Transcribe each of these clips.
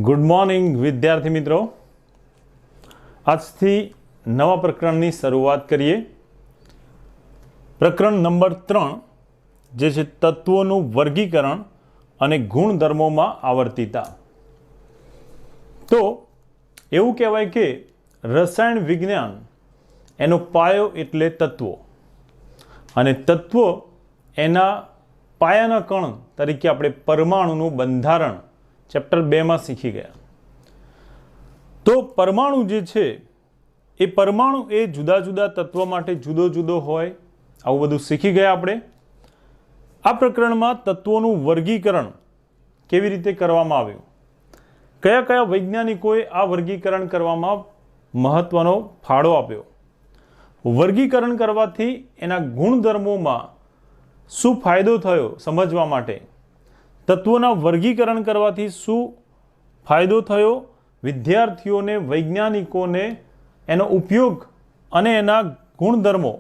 Good morning વિદ્યાર્થી મિત્રો, આજથી નવા પ્રકરણની શરૂઆત કરીએ. પ્રકરણ નંબર 3 જે છે તત્વોનું વર્ગીકરણ અને ગુણધર્મોમાં આવર્તિતા. તો એવું કહેવાય કે રસાયણ વિજ્ઞાન એનો પાયો એટલે તત્વો, અને તત્વો એના પાયાના કણ તરીકે આપણે પરમાણુનું બંધારણ ચેપ્ટર 2માં શીખી ગયા. તો પરમાણુ જે છે એ પરમાણુ એ જુદા જુદા તત્વો માટે જુદો જુદો હોય, આવું બધું શીખી ગયા આપણે. આ પ્રકરણમાં તત્વોનું વર્ગીકરણ કેવી રીતે કરવામાં આવ્યું, કયા કયા વૈજ્ઞાનિકોએ આ વર્ગીકરણ કરવામાં મહત્વનો ફાળો આપ્યો, વર્ગીકરણ કરવાથી એના ગુણધર્મોમાં શું ફાયદો થયો સમજવા માટે, તત્વોના વર્ગીકરણ કરવાથી શું ફાયદો થયો, વિદ્યાર્થીઓને વૈજ્ઞાનિકોને એનો ઉપયોગ અને એના ગુણધર્મો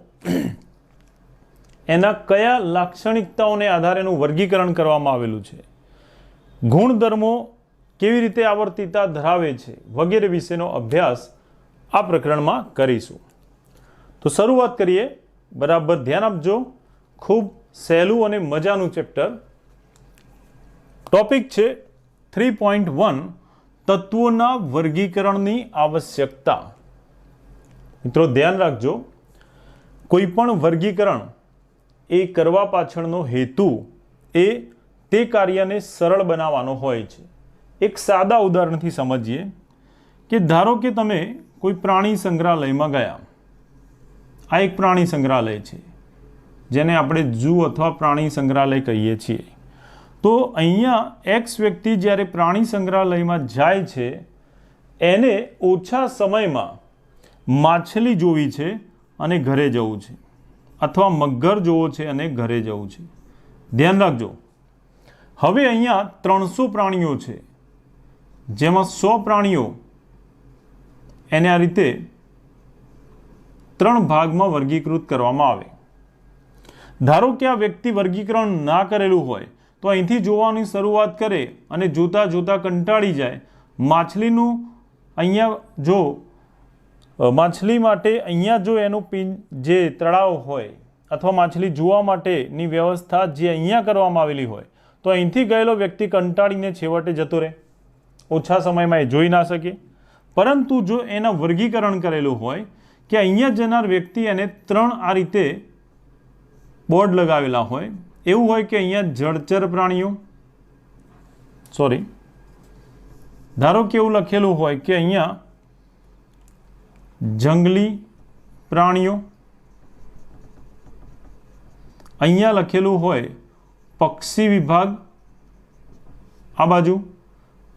એના કયા લાક્ષણિકતાઓને આધારે એનું વર્ગીકરણ કરવામાં આવેલું છે, ગુણધર્મો કેવી રીતે આવર્તિતા ધરાવે છે વગેરે વિશેનો અભ્યાસ આ પ્રકરણમાં કરીશું. તો શરૂઆત કરીએ. બરાબર ધ્યાન આપજો, ખૂબ સહેલું અને મજાનું ચેપ્ટર. ટોપિક છે 3.1 તત્વોના વર્ગીકરણની આવશ્યકતા. મિત્રો ધ્યાન રાખજો, કોઈ પણ વર્ગીકરણ એ કરવા પાછળનો હેતુ એ તે કાર્યને સરળ બનાવવાનો હોય છે. એક સાદા ઉદાહરણથી સમજીએ કે ધારો કે તમે કોઈ પ્રાણી સંગ્રહાલયમાં ગયા. આ એક પ્રાણી સંગ્રહાલય છે જેને આપણે ઝૂ અથવા પ્રાણી સંગ્રહાલય કહીએ છીએ. તો અહીંયા એક્સ વ્યક્તિ જ્યારે પ્રાણી સંગ્રહાલયમાં જાય છે એને ઓછા સમયમાં માછલી જોવી છે અને ઘરે જવું છે, અથવા મગર જોવો છે અને ઘરે જવું છે. ધ્યાન રાખજો, હવે અહીંયા 300 પ્રાણીઓ છે, જેમાં 100 પ્રાણીઓ એને આ રીતે 3 ભાગમાં વર્ગીકૃત કરવામાં આવે. ધારો કે આ વ્યક્તિ વર્ગીકરણ ના કરેલું હોય તો અહીંથી જોવાની શરૂઆત કરે અને જોતાં જોતાં કંટાળી જાય. માછલીનું અહીંયા જો માછલી માટે અહીંયા જો એનું જે તળાવ હોય અથવા માછલી જોવા માટેની વ્યવસ્થા જે અહીંયા કરવામાં આવેલી હોય તો અહીંથી ગયેલો વ્યક્તિ કંટાળીને છેવટે જતો રહે, ઓછા સમયમાં એ જોઈ ના શકે. પરંતુ જો એના વર્ગીકરણ કરેલું હોય કે અહીંયા જનાર વ્યક્તિ એને 3 આ રીતે બોર્ડ લગાવેલા હોય, એવું હોય કે અહીંયા જળચર પ્રાણીઓ, ધારો કે એવું લખેલું હોય કે અહીંયા જંગલી પ્રાણીઓ, અહીંયા લખેલું હોય પક્ષી વિભાગ, આ બાજુ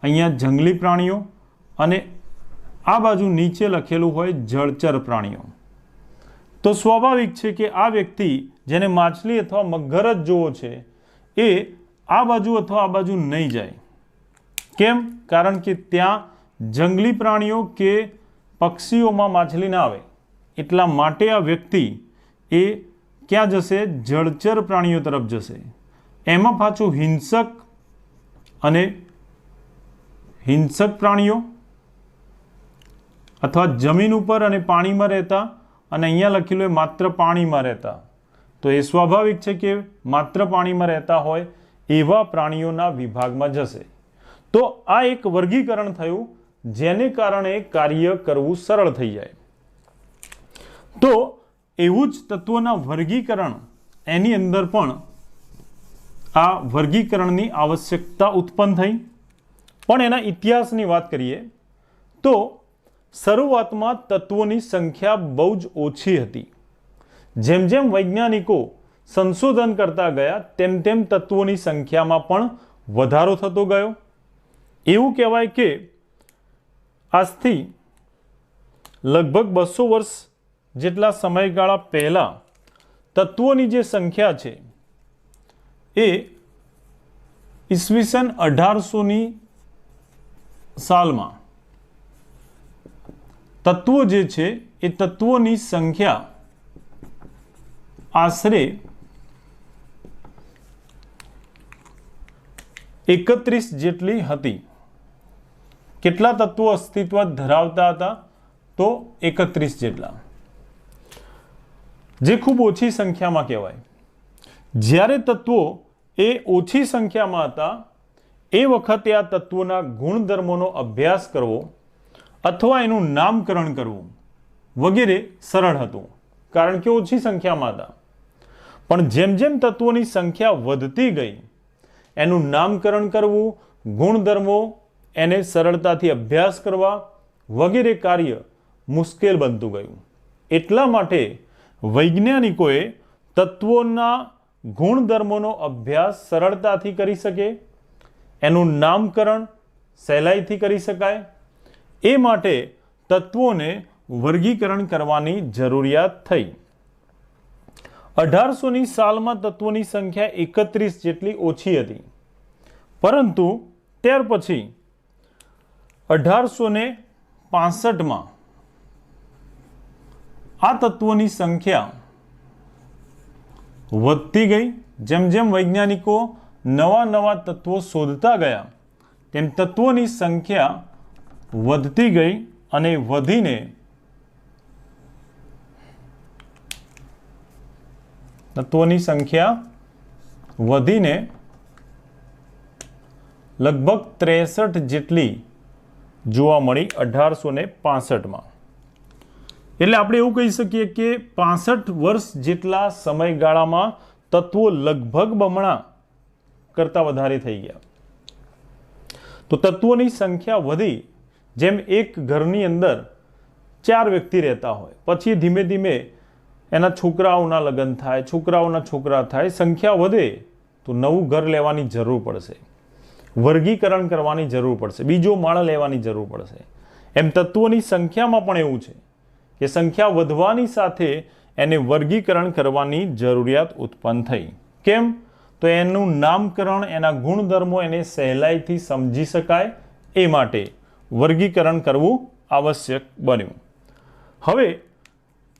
અહીંયા જંગલી પ્રાણીઓ, અને આ બાજુ નીચે લખેલું હોય જળચર પ્રાણીઓ. તો સ્વાભાવિક છે કે આ વ્યક્તિ જેને માછલી અથવા મગર જ જોવો છે એ આ બાજુ અથવા આ બાજુ નહીં જાય. કેમ? કારણ કે ત્યાં જંગલી પ્રાણીઓ કે પક્ષીઓમાં માછલી ના આવે. એટલા માટે આ વ્યક્તિ એ ક્યાં જશે? જળચર પ્રાણીઓ તરફ જશે. એમાં પાછું હિંસક પ્રાણીઓ અથવા જમીન ઉપર અને પાણીમાં રહેતા, અને અહીંયા લખેલું હોય માત્ર પાણીમાં રહેતા. તો એ સ્વાભાવિક છે કે માત્ર પાણીમાં રહેતા હોય એવા પ્રાણીઓના વિભાગમાં જશે. તો આ એક વર્ગીકરણ થયું જેને કારણે કાર્ય કરવું સરળ થઈ જાય. તો એવું જ તત્વોના વર્ગીકરણ એની અંદર પણ આ વર્ગીકરણની આવશ્યકતા ઉત્પન્ન થઈ. પણ એના ઇતિહાસની વાત કરીએ તો શરૂઆતમાં તત્વોની સંખ્યા બહુ જ ઓછી હતી. જેમ જેમ વૈજ્ઞાનિકો સંશોધન કરતા ગયા તેમ તેમ તત્વોની સંખ્યામાં પણ વધારો થતો ગયો. એવું કહેવાય કે આજથી લગભગ 200 વર્ષ જેટલા સમયગાળા પહેલાં તત્વોની જે સંખ્યા છે એ ઈસવીસન 1800ની સાલમાં તત્વો જે છે એ તત્વોની સંખ્યા આશરે 31 જેટલી હતી. કેટલા તત્વો અસ્તિત્વ ધરાવતા હતા? તો 31 જેટલા, જે ખૂબ ઓછી સંખ્યામાં કહેવાય. જ્યારે તત્વો એ ઓછી સંખ્યામાં હતા એ વખતે આ તત્વોના ગુણધર્મોનો અભ્યાસ કરવો અથવા એનું નામકરણ કરવું વગેરે સરળ હતું, કારણ કે ઓછી સંખ્યામાં હતા. પણ જેમ જેમ તત્વોની સંખ્યા વધતી ગઈ, એનું નામકરણ કરવું, ગુણધર્મો એને સરળતાથી અભ્યાસ કરવા વગેરે કાર્ય મુશ્કેલ બનતું ગયું. એટલા માટે વૈજ્ઞાનિકોએ તત્વોના ગુણધર્મોનો અભ્યાસ સરળતાથી કરી શકે, એનું નામકરણ સહેલાઈથી કરી શકાય, એ માટે તત્વોને વર્ગીકરણ કરવાની જરૂરિયાત થઈ. 1800ની સાલમાં તત્વોની સંખ્યા 31 જેટલી ઓછી હતી, પરંતુ ત્યાર પછી 1865માં આ તત્વોની સંખ્યા વધતી ગઈ. જેમ જેમ વૈજ્ઞાનિકો નવા નવા તત્વો શોધતા ગયા તેમ તત્વોની સંખ્યા વધતી ગઈ અને વધીને લગભગ 63 જેટલી જોવા મળી 1865માં. એટલે આપણે એવું કહી શકીએ કે 65 વર્ષ જેટલા સમયગાળામાં તત્વો લગભગ બમણા કરતાં વધારે થઈ ગયા. તો તત્વોની સંખ્યા વધી. જેમ એક ઘરની અંદર 4 વ્યક્તિ રહેતા હોય, પછી ધીમે ધીમે એના છોકરાઓના લગ્ન થાય, છોકરાઓના છોકરા થાય, સંખ્યા વધે તો નવું ઘર લેવાની જરૂર પડશે, વર્ગીકરણ કરવાની જરૂર પડશે, બીજો માળ લેવાની જરૂર પડશે. એમ તત્વોની સંખ્યામાં પણ એવું છે કે સંખ્યા વધવાની સાથે એને વર્ગીકરણ કરવાની જરૂરિયાત ઉત્પન્ન થઈ. કેમ? તો એનું નામકરણ, એના ગુણધર્મો એને સહેલાઈથી સમજી શકાય એ માટે વર્ગીકરણ કરવું આવશ્યક બન્યું. હવે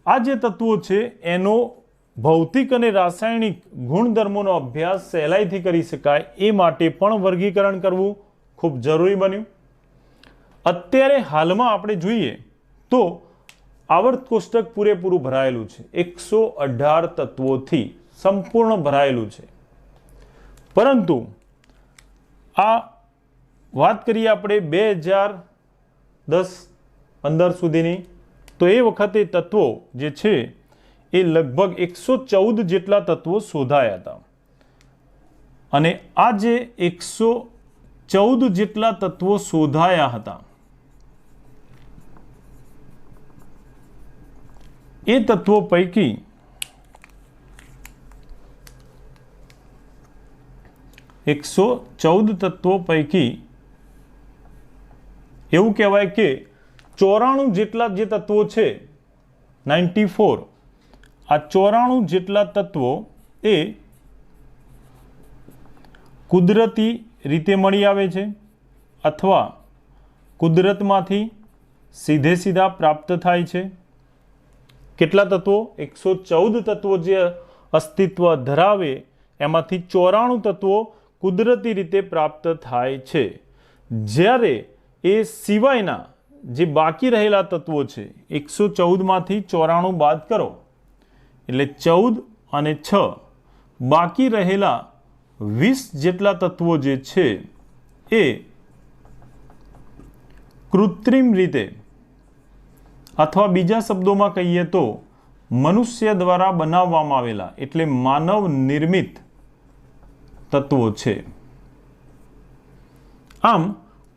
આ જે તત્વો છે એનો ભૌતિક અને રાસાયણિક ગુણધર્મોનો અભ્યાસ સહેલાઈથી કરી શકાય એ માટે પણ વર્ગીકરણ કરવું ખૂબ જરૂરી બન્યું. અત્યારે હાલમાં આપણે જોઈએ તો આવર્ત કોષ્ટક પૂરેપૂરું ભરાયેલું છે, 118 તત્વોથી સંપૂર્ણ ભરાયેલું છે. પરંતુ આ વાત કરીએ આપણે 2010-15 સુધીની, તો એ વખતે તત્વો જે છે એ લગભગ 114 જેટલા તત્વો શોધાયા હતા. અને આ જે 114 જેટલા તત્વો શોધાયા હતા એ તત્વો પૈકી એવું કહેવાય કે 94 જેટલા જે તત્વો છે, 94, આ 94 જેટલા તત્વો એ કુદરતી રીતે મળી આવે છે અથવા કુદરતમાંથી સીધે સીધા પ્રાપ્ત થાય છે. કેટલા તત્વો? 114 તત્વો જે અસ્તિત્વ ધરાવે એમાંથી 94 તત્વો કુદરતી રીતે પ્રાપ્ત થાય છે. જ્યારે એ સિવાયના જે બાકી રહેલા તત્વો છે, 114માંથી 94 બાદ કરો એટલે 14 અને 6, બાકી રહેલા 20 જેટલા તત્વો જે છે એ કૃત્રિમ રીતે અથવા બીજા શબ્દોમાં કહીએ તો મનુષ્ય દ્વારા બનાવવામાં આવેલા એટલે માનવ નિર્મિત તત્વો છે. આમ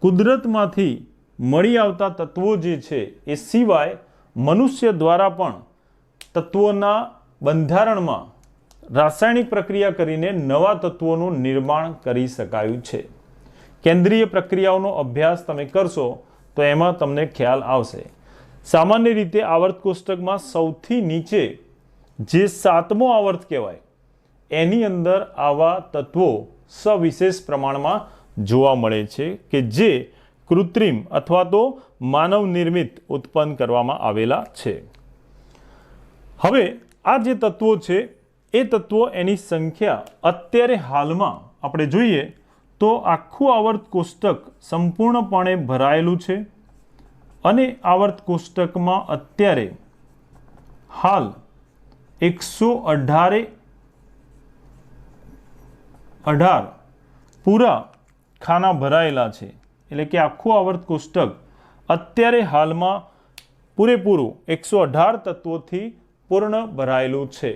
કુદરતમાંથી મળી આવતા તત્વો જે છે એ સિવાય મનુષ્ય દ્વારા પણ તત્વોના બંધારણમાં રાસાયણિક પ્રક્રિયા કરીને નવા તત્વોનું નિર્માણ કરી શકાયું છે. કેન્દ્રીય પ્રક્રિયાઓનો અભ્યાસ તમે કરશો તો એમાં તમને ખ્યાલ આવશે. સામાન્ય રીતે આવર્ત કોષ્ટકમાં સૌથી નીચે જે 7મો આવર્ત કહેવાય એની અંદર આવા તત્વો સવિશેષ પ્રમાણમાં જોવા મળે છે કે જે કૃત્રિમ અથવા તો માનવ નિર્મિત ઉત્પન્ન કરવામાં આવેલા છે. હવે આ જે તત્વો છે એ તત્વો એની સંખ્યા અત્યારે હાલમાં આપણે જોઈએ તો આખું આવર્ત કોષ્ટક સંપૂર્ણપણે ભરાયેલું છે અને આવર્ત કોષ્ટકમાં અત્યારે હાલ 118 પૂરા ખાના ભરાયેલા છે. એટલે કે આખું આવર્ત કોષ્ટક અત્યારે હાલમાં પૂરેપૂરું 118 તત્વોથી પૂર્ણ ભરાયેલું છે.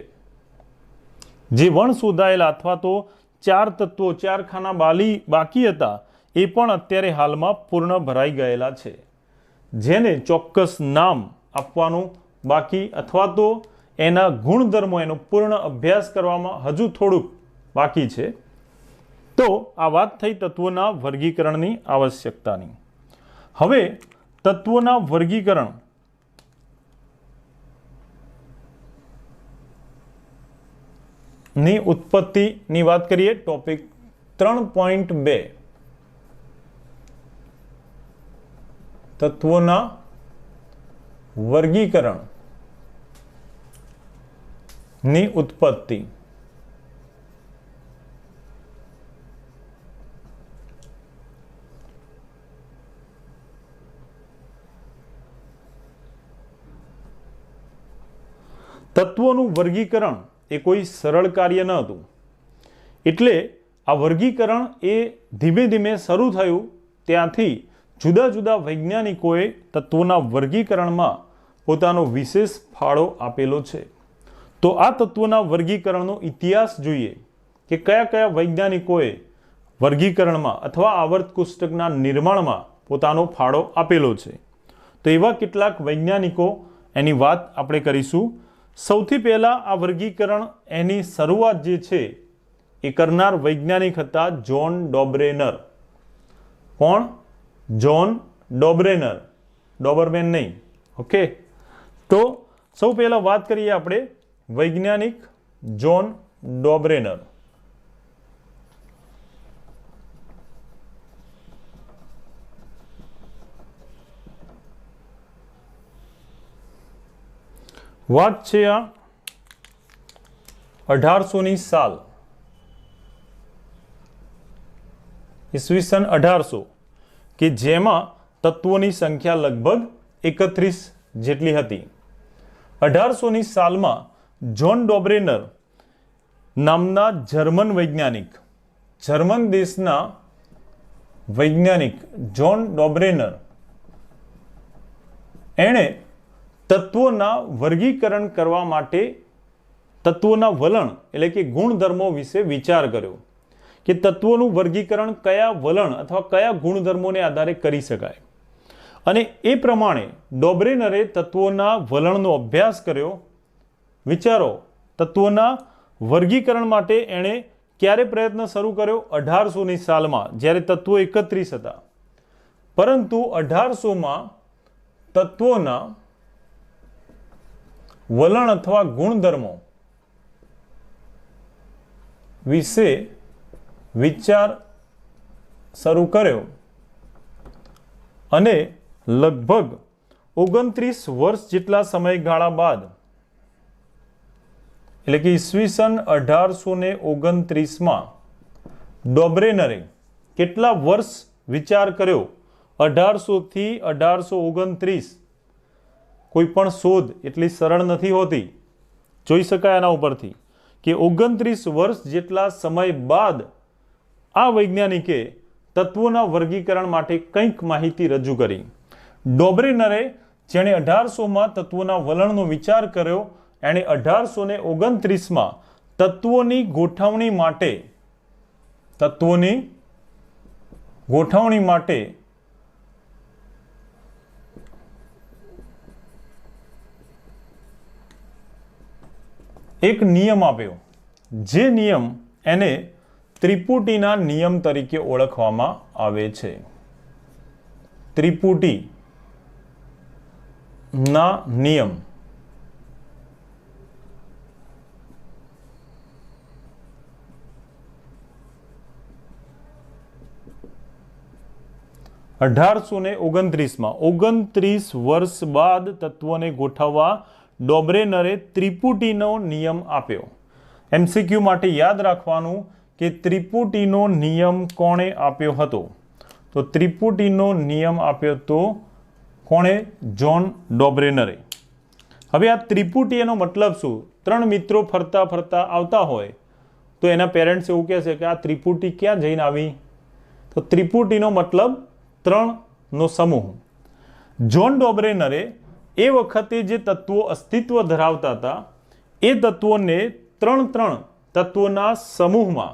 જે વણ શોધાયેલા અથવા તો 4 તત્વો 4 ખાના બાકી હતા એ પણ અત્યારે હાલમાં પૂર્ણ ભરાઈ ગયેલા છે. જેને ચોક્કસ નામ આપવાનું બાકી અથવા તો એના ગુણધર્મો એનો પૂર્ણ અભ્યાસ કરવામાં હજુ થોડુંક બાકી છે. તો આ વાત થઈ તત્વોના વર્ગીકરણની આવશ્યકતાની. હવે તત્વોના વર્ગીકરણ ની ઉત્પત્તિની વાત કરીએ. ટોપિક 3.2 તત્વોના વર્ગીકરણ ની ઉત્પત્તિ. તત્વોનું વર્ગીકરણ એ કોઈ સરળ કાર્ય ન હતું. એટલે આ વર્ગીકરણ એ ધીમે ધીમે શરૂ થયું. ત્યાંથી જુદા જુદા વૈજ્ઞાનિકોએ તત્વોના વર્ગીકરણમાં પોતાનો વિશેષ ફાળો આપેલો છે. તો આ તત્વોના વર્ગીકરણનો ઇતિહાસ જોઈએ કે કયા કયા વૈજ્ઞાનિકોએ વર્ગીકરણમાં અથવા આવર્ત કોષ્ટકના નિર્માણમાં પોતાનો ફાળો આપેલો છે. તો એવા કેટલાક વૈજ્ઞાનિકો એની વાત આપણે કરીશું. સૌથી પહેલાં આ વર્ગીકરણ એની શરૂઆત જે છે એ કરનાર વૈજ્ઞાનિક હતા જ્હોન ડોબરેનર. કોણ? જ્હોન ડોબરેનર, ડોબરમેન નહીં. ઓકે, તો સૌ પહેલાં વાત કરીએ આપણે વૈજ્ઞાનિક જ્હોન ડોબરેનર. વાત છે આ 1800ની સાલ, ઈસવીસન 1800, કે જેમાં તત્વોની સંખ્યા લગભગ 31 જેટલી હતી. 1800ની સાલમાં જ્હોન ડોબરેનર નામના જર્મન વૈજ્ઞાનિક, જર્મન દેશના વૈજ્ઞાનિક જ્હોન ડોબરેનર એણે તત્વોના વર્ગીકરણ કરવા માટે તત્વોના વલણ એટલે કે ગુણધર્મો વિશે વિચાર કર્યો કે તત્વોનું વર્ગીકરણ કયા વલણ અથવા કયા ગુણધર્મોને આધારે કરી શકાય. અને એ પ્રમાણે ડોબરેનરે તત્વોના વલણનો અભ્યાસ કર્યો. વિચારો, તત્વોના વર્ગીકરણ માટે એણે ક્યારે પ્રયત્ન શરૂ કર્યો? 1800ની સાલમાં, જ્યારે તત્વો 31 હતા. પરંતુ 1800માં તત્વોના વલણ અથવા ગુણધર્મો વિશે વિચાર શરૂ કર્યો અને લગભગ 29 વર્ષ જેટલા સમયગાળા બાદ, એટલે કે ઈસવીસન 1829માં ડોબરેનરે કેટલા વર્ષ વિચાર કર્યો? 1800 થી 1829. કોઈ પણ શોધ એટલી સરળ નથી હોતી. જોઈ શકાય એના ઉપરથી કે 29 વર્ષ જેટલા સમય બાદ આ વૈજ્ઞાનિકે તત્વોના વર્ગીકરણ માટે કંઈક માહિતી રજૂ કરી. ડોબરેનરે જેણે 1800માં તત્વોના વલણનો વિચાર કર્યો, એણે 1829માં તત્વોની ગોઠવણી માટે એક નિયમ આપ્યો. જે નિયમ એને ત્રિપુટીના નિયમ તરીકે ઓળખવામાં આવે છે. ત્રિપુટીના નિયમ. અઢારસો 29 વર્ષ બાદ તત્વોને ગોઠવવા ડોબરેનરે ત્રિપુટીનો નિયમ આપ્યો. એમસીક્યુ માટે યાદ રાખવાનું કે ત્રિપુટીનો નિયમ કોણે આપ્યો હતો? તો ત્રિપુટીનો નિયમ આપ્યો તો કોણે? જ્હોન ડોબ્રેનરે. હવે આ ત્રિપુટી એનો મતલબ શું? 3 મિત્રો ફરતા ફરતા આવતા હોય તો એના પેરેન્ટ્સ એવું કહે છે કે આ ત્રિપુટી ક્યાં જઈને આવી? તો ત્રિપુટીનો મતલબ 3નો સમૂહ. જ્હોન ડોબ્રેનરે એ વખતે જે તત્વો અસ્તિત્વ ધરાવતા હતા એ તત્વોને 3 તત્વોના સમૂહમાં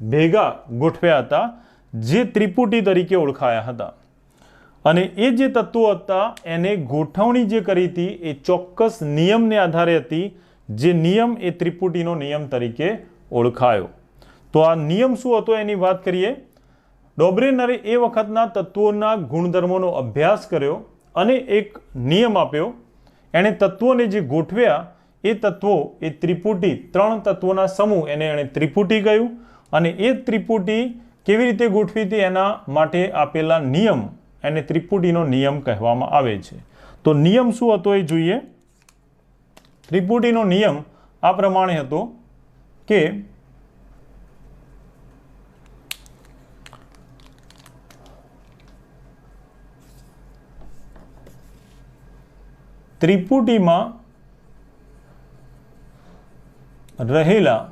ભેગા ગોઠવ્યા હતા, જે ત્રિપુટી તરીકે ઓળખાયા હતા. અને એ જે તત્વો હતા એને ગોઠવણી જે કરી હતી એ ચોક્કસ નિયમને આધારે હતી, જે નિયમ એ ત્રિપુટીનો નિયમ તરીકે ઓળખાયો. તો આ નિયમ શું હતો એની વાત કરીએ. ડોબ્રેનરે એ વખતના તત્વોના ગુણધર્મોનો અભ્યાસ કર્યો અને એક નિયમ આપ્યો. એણે તત્વોને જે ગોઠવ્યા એ તત્વો એ ત્રિપુટી, 3 તત્વોના સમૂહ એને એણે ત્રિપુટી કહ્યું. અને એ ત્રિપુટી કેવી રીતે ગોઠવી હતી એના માટે આપેલા નિયમ એને ત્રિપુટીનો નિયમ કહેવામાં આવે છે. તો નિયમ શું હતો એ જોઈએ. ત્રિપુટીનો નિયમ આ પ્રમાણે હતો કે ત્રિપુટીમાં રહેલા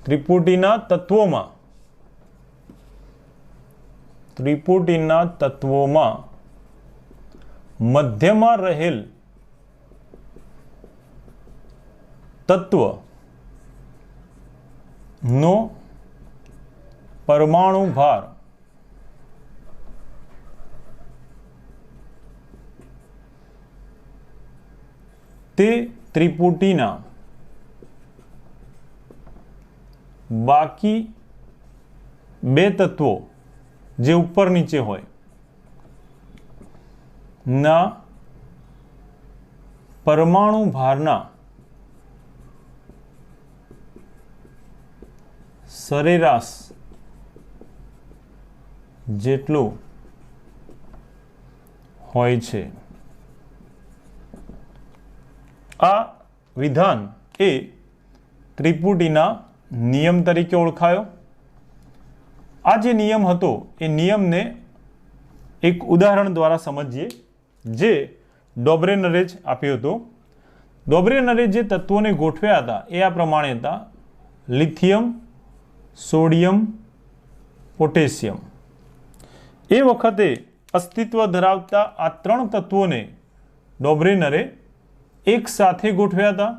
ત્રિપુટીના તત્વોમાં મધ્યમાં રહેલ તત્વનો પરમાણુ ભાર તે ત્રિપુટીના બાકી 2 તત્વો જે ઉપર નીચે હોય ના પરમાણુ ભારના સરેરાશ જેટલું હોય છે. આ વિધાન એ ત્રિપુટીના નિયમ તરીકે ઓળખાયો. આ જે નિયમ હતો એ નિયમને એક ઉદાહરણ દ્વારા સમજીએ, જે ડોબ્રેનરે જ આપ્યો હતો. ડોબ્રેનરે જે તત્વોને ગોઠવ્યા હતા એ આ પ્રમાણે હતા: લિથિયમ, સોડિયમ, પોટેશિયમ. એ વખતે અસ્તિત્વ ધરાવતા આ 3 તત્વોને ડોબ્રેનરે એક સાથે ગોઠવ્યા હતા.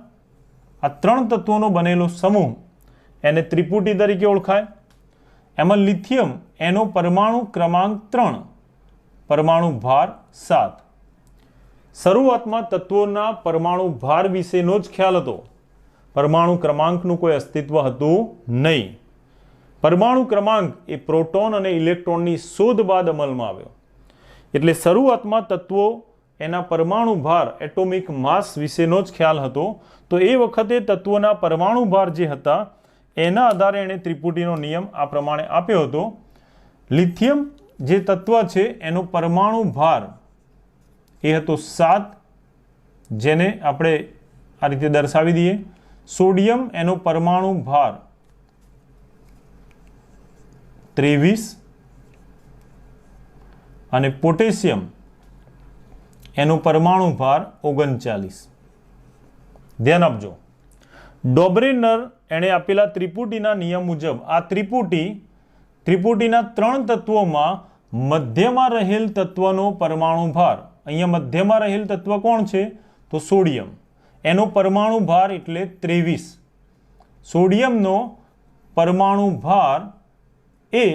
આ 3 તત્વોનો બનેલો સમૂહ એને ત્રિપુટી તરીકે ઓળખાય. એમાં લિથિયમ એનો પરમાણુ ક્રમાંક 3, પરમાણુ ભાર 7. શરૂઆતમાં તત્વોના પરમાણુ ભાર વિશેનો જ ખ્યાલ હતો, પરમાણુ ક્રમાંકનું કોઈ અસ્તિત્વ હતું નહીં. પરમાણુ ક્રમાંક એ પ્રોટોન અને ઇલેક્ટ્રોનની શોધ બાદ અમલમાં આવ્યો. એટલે શરૂઆતમાં તત્વો એના પરમાણુ ભાર, એટોમિક માસ વિશેનો જ ખ્યાલ હતો. તો એ વખતે તત્વોના પરમાણુ ભાર જે હતા એના આધારે એણે ત્રિપુટીનો નિયમ આ પ્રમાણે આપ્યો હતો. લિથિયમ જે તત્વ છે એનો પરમાણુ ભાર એ હતો 7, જેને આપણે આ રીતે દર્શાવી દઈએ. સોડિયમ એનો પરમાણુ ભાર 23 અને પોટેશિયમ એનો પરમાણુ ભાર 39. ધ્યાન આપજો, ડોબ્રેનર એણે આપેલા ત્રિપુટીના નિયમ મુજબ આ ત્રિપુટીના 3 તત્વોમાં મધ્યમાં રહેલ તત્વનો પરમાણુ ભાર, અહીંયા મધ્યમાં રહેલ તત્વ કોણ છે? તો સોડિયમ. એનો પરમાણુ ભાર એટલે 23. સોડિયમનો પરમાણુ ભાર એ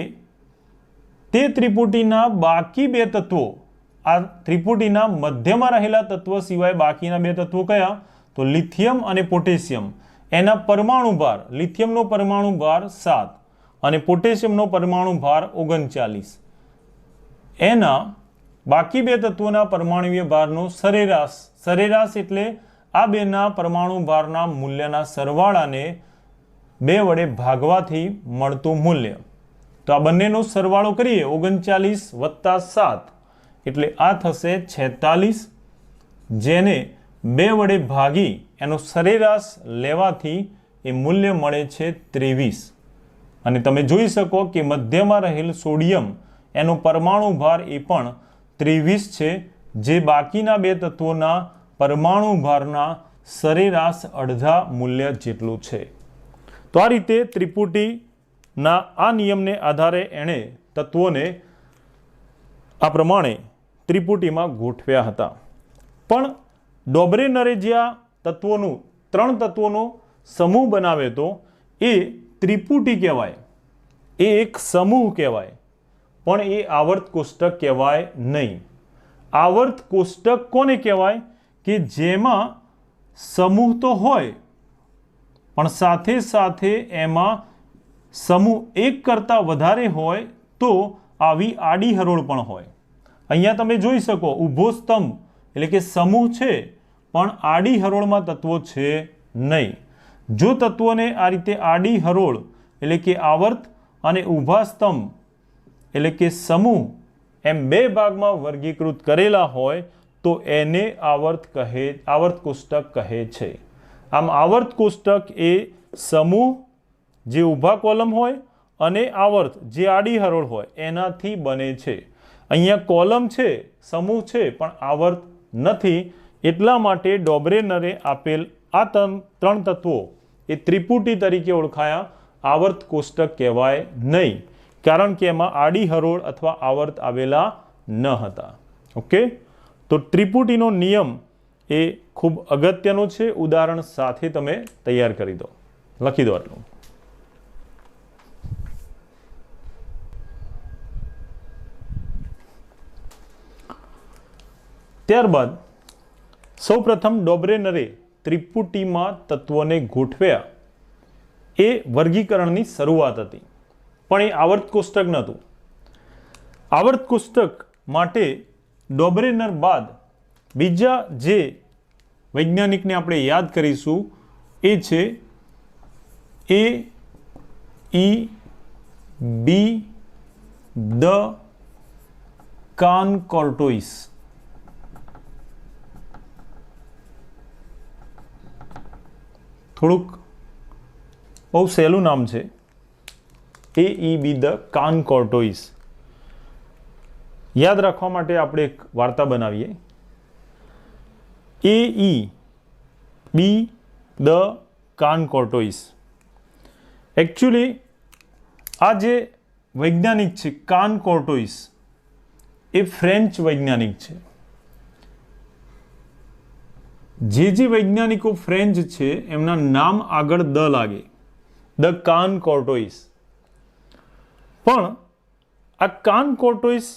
તે ત્રિપુટીના બાકી 2 તત્વો, આ ત્રિપુટીના મધ્યમાં રહેલા તત્વ સિવાય બાકીના 2 તત્વો કયા? તો લિથિયમ અને પોટેશિયમ. એના પરમાણુ ભાર, લિથિયમનો પરમાણુ ભાર 7 અને પોટેશિયમનો પરમાણુ ભાર 39. એના બાકી 2 તત્વોના પરમાણુય ભારનો સરેરાશ એટલે આ બેના પરમાણુ ભારના મૂલ્યના સરવાળાને 2 વડે ભાગવાથી મળતું મૂલ્ય. તો આ બંનેનો સરવાળો કરીએ 39 + 7 એટલે આ થશે 46, જેને 2 વડે ભાગી એનો સરેરાશ લેવાથી એ મૂલ્ય મળે છે 23 અને તમે જોઈ શકો કે મધ્યમાં રહેલ સોડિયમ એનો પરમાણુ ભાર એ પણ 23 છે, જે બાકીના 2 તત્વોના પરમાણુ ભારના સરેરાશ અડધા મૂલ્ય જેટલું છે. તો આ રીતે ત્રિપુટીના આ નિયમને આધારે એણે તત્વોને આ પ્રમાણે ત્રિપુટીમાં ગોઠવ્યા હતા. પણ ડોબ્રેનરે જે આ તત્વોનું 3 તત્વોનો સમૂહ બનાવ્યો હતો એ ત્રિપુટી કહેવાય, એ એક સમૂહ કહેવાય, પણ એ આવર્ત કોષ્ટક કહેવાય નહીં. આવર્ત કોષ્ટક કોને કહેવાય? કે જેમાં સમૂહ તો હોય પણ સાથે સાથે એમાં સમૂહ એક કરતાં વધારે હોય તો આવી આડી હરોળ પણ હોય. અહીંયા તમે જોઈ શકો ઊભો સ્તંભ એટલે કે સમૂહ છે પણ આડી હરોળમાં તત્વો છે નહીં. જો તત્વોને આ રીતે આડી હરોળ એટલે કે આવર્ત અને ઊભા સ્તંભ એટલે કે સમૂહ એમ 2 ભાગમાં વર્ગીકૃત કરેલા હોય તો એને આવર્ત કોષ્ટક કહે છે. આમ આવર્ત કોષ્ટક એ સમૂહ જે ઊભા કોલમ હોય અને આવર્ત જે આડી હરોળ હોય એનાથી બને છે. અહીંયા કોલમ છે, સમૂહ છે પણ આવર્ત નથી. એટલા માટે ડોબ્રેનરે આપેલ આ 3 તત્વો એ ત્રિપુટી તરીકે ઓળખાયા, આવર્ત કોષ્ટક કહેવાય નહીં, કારણ કે એમાં આડી હરોળ અથવા આવર્ત આવેલા ન હતા. ઓકે, તો ત્રિપુટીનો નિયમ એ ખૂબ અગત્યનો છે. ઉદાહરણ સાથે તમે તૈયાર કરી દો, લખી દો આટલું. ત્યારબાદ સૌપ્રથમ ડોબ્રેનરે ત્રિપુટીમાં તત્વોને ગોઠવ્યા એ વર્ગીકરણની શરૂઆત હતી, પણ એ આવર્ત કોષ્ટક નહોતું. આવર્ત કોષ્ટક માટે ડોબ્રેનર બાદ બીજા જે વૈજ્ઞાનિકને આપણે યાદ કરીશું એ છે A.E.B. ધ કાન-કોર્ટોઇસ. થોડુંક બહુ સહેલું નામ છે, A.E.B. ધ કાન-કોર્ટોઇસ. યાદ રાખવા માટે આપણે એક વાર્તા બનાવીએ. A.E.B. ધ કાન-કોર્ટોઇસ. એકચ્યુઅલી આ જે વૈજ્ઞાનિક છે કાન-કોર્ટોઇસ એ ફ્રેન્ચ વૈજ્ઞાનિક છે. જે વૈજ્ઞાનિકો ફ્રેન્ચ છે એમના નામ આગળ દ લાગે, ધ કાન-કોર્ટોઇસ. પણ આ કાન-કોર્ટોઇસ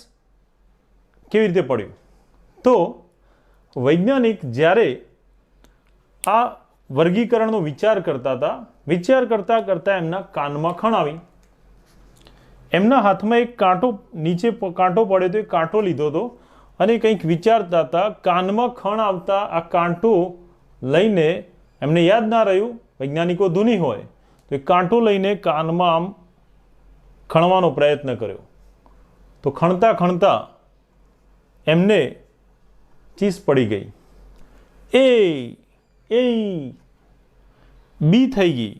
કેવી રીતે પડ્યું? તો વૈજ્ઞાનિક જ્યારે આ વર્ગીકરણનો વિચાર કરતા હતા, વિચાર કરતાં કરતાં એમના કાનમાં ખણ આવી. એમના હાથમાં એક કાંટો, નીચે કાંટો પડ્યો તો એ કાંટો લીધો હતો અને કંઈક વિચારતા હતા. કાનમાં ખણ આવતા આ કાંટો લઈને એમને યાદ ના રહ્યું, વૈજ્ઞાનિકો ધૂની હોય તો એ કાંટો લઈને કાનમાં આમ ખણવાનો પ્રયત્ન કર્યો. તો ખણતા ખણતા એમને ચીસ પડી ગઈ. એ બી થઈ ગઈ,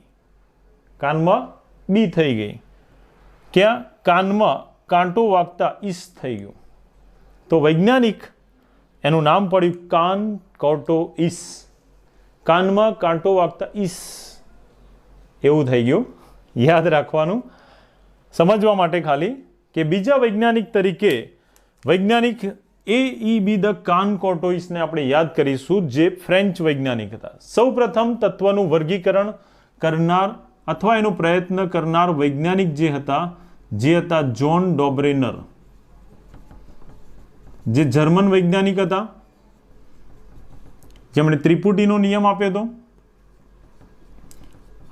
કાનમાં બી થઈ ગઈ. ક્યાં? કાનમાં કાંટો વાગતા ઈસ થઈ ગયું. તો વૈજ્ઞાનિક એનું નામ પડ્યું કાન-કોર્ટોઇસ. કાનમાં કાંટો વાગતા ઈસ એવું થઈ ગયું. યાદ રાખવાનું, સમજવા માટે ખાલી, કે બીજા વૈજ્ઞાનિક તરીકે વૈજ્ઞાનિક A.E.B. ધ કાન-કોર્ટોઇસને આપણે યાદ કરીશું, જે ફ્રેન્ચ વૈજ્ઞાનિક હતા. સૌપ્રથમ તત્વનું વર્ગીકરણ કરનાર અથવા એનો પ્રયત્ન કરનાર વૈજ્ઞાનિક જે હતા જોન ડોબ્રેનર, જે જર્મન વૈજ્ઞાનિક હતા, જેમણે ત્રિપુટીનો નિયમ આપ્યો હતો.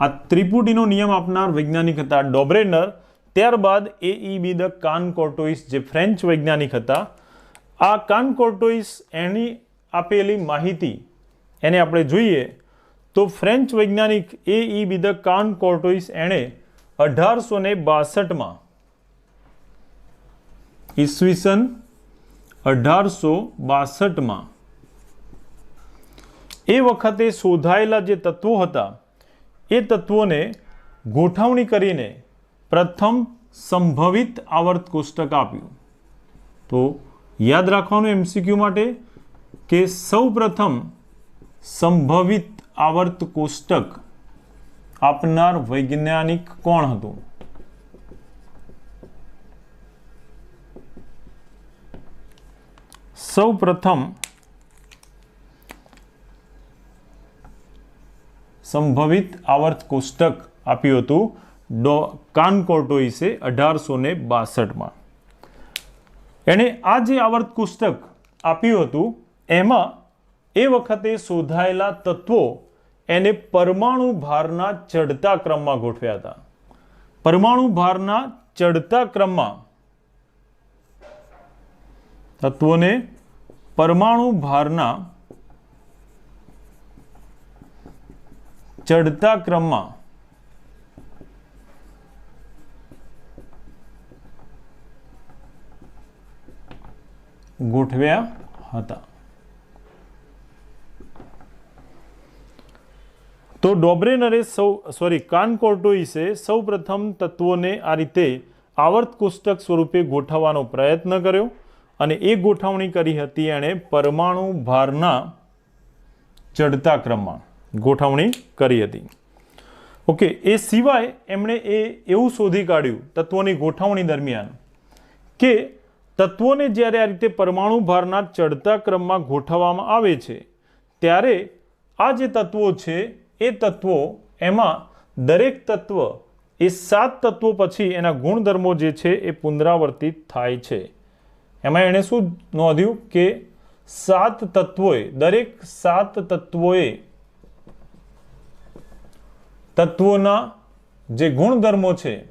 આ ત્રિપુટીનો નિયમ આપનાર વૈજ્ઞાનિક હતા ડોબ્રેનર. ત્યારબાદ A.E.B. ધ કાન-કોર્ટોઇસ જે ફ્રેન્ચ વૈજ્ઞાનિક હતા. આ કાન-કોર્ટોઇસ એની આપેલી માહિતી એને આપણે જોઈએ તો ફ્રેન્ચ વૈજ્ઞાનિક A.E.B. ધ કાન-કોર્ટોઇસ એણે 1862માં ઈસવીસન 1862માં એ વખતે શોધાયેલા જે તત્વો હતા એ તત્વોને ગોઠવણી કરીને પ્રથમ સંભવિત આવર્ત કોષ્ટક આપ્યું. તો યાદ રાખવાનું એમસીક્યુ માટે કે સૌ પ્રથમ સંભવિત આવર્ત કોષ્ટક આપનાર વૈજ્ઞાનિક કોણ હતું? સૌ પ્રથમ સંભવિત આવર્ત કોષ્ટક આપ્યું હતું કાન-કોર્ટોઇસે 1862માં. એણે આ જે આવર્ત કોષ્ટક આપ્યું હતું એમાં એ વખતે શોધાયેલા તત્વો એને પરમાણુ ભારના ચડતા ક્રમમાં ગોઠવ્યા હતા. પરમાણુ ભારના ચડતા ક્રમમાં તત્વોને પરમાણુ ભારના ચડતા ક્રમમાં ગોઠવ્યા હતા. તો ડોબ્રેનરે કાન-કોર્ટોઇસે સૌ પ્રથમ તત્વોને આ રીતે આવર્ત કોષ્ટક સ્વરૂપે ગોઠવવાનો પ્રયત્ન કર્યો અને એ ગોઠવણી કરી હતી એણે પરમાણુ ભારના ચડતા ક્રમમાં ગોઠવણી કરી હતી. ઓકે, એ સિવાય એમણે એવું શોધી કાઢ્યું તત્વોની ગોઠવણી દરમિયાન કે તત્વોને જ્યારે આ રીતે પરમાણુ ભારના ચડતા ક્રમમાં ગોઠવવામાં આવે છે ત્યારે આ જે તત્વો છે એ તત્વો એમાં દરેક તત્વ એ 7 તત્વો પછી એના ગુણધર્મો જે છે એ પુનરાવર્તિત થાય છે. એમાં એણે શું નોંધ્યું કે 7 તત્વોએ દરેક 7 તત્વોએ તત્વોના જે ગુણધર્મો છે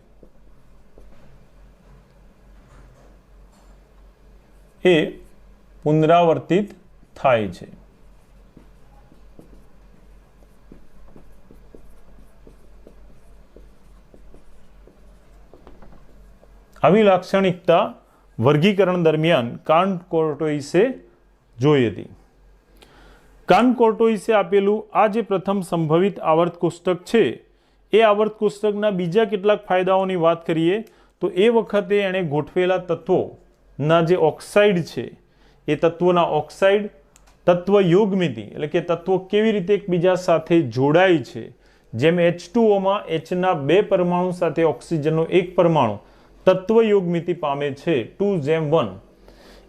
એ પુનરાવર્તિત થાય છે. આવી લાક્ષણિકતા વર્ગીકરણ દરમિયાન કાન-કોર્ટોઇસે જોઈ હતી. કાન-કોર્ટોઇસે આપેલું આ જે પ્રથમ સંભવિત આવર્ત કોષ્ટક છે એ આવર્ત કોષ્ટકના બીજા કેટલાક ફાયદાઓની વાત કરીએ તો એ વખતે એણે ગોઠવેલા તત્વોના જે ઓક્સાઇડ છે એ તત્વોના ઓક્સાઇડ તત્વ યોગમિતિ એટલે કે તત્વો કેવી રીતે એકબીજા સાથે જોડાય છે, જેમ H2Oમાં Hના 2 પરમાણુ સાથે ઓક્સિજનનો 1 પરમાણુ તત્વ યોગમિતિ પામે છે 2:1,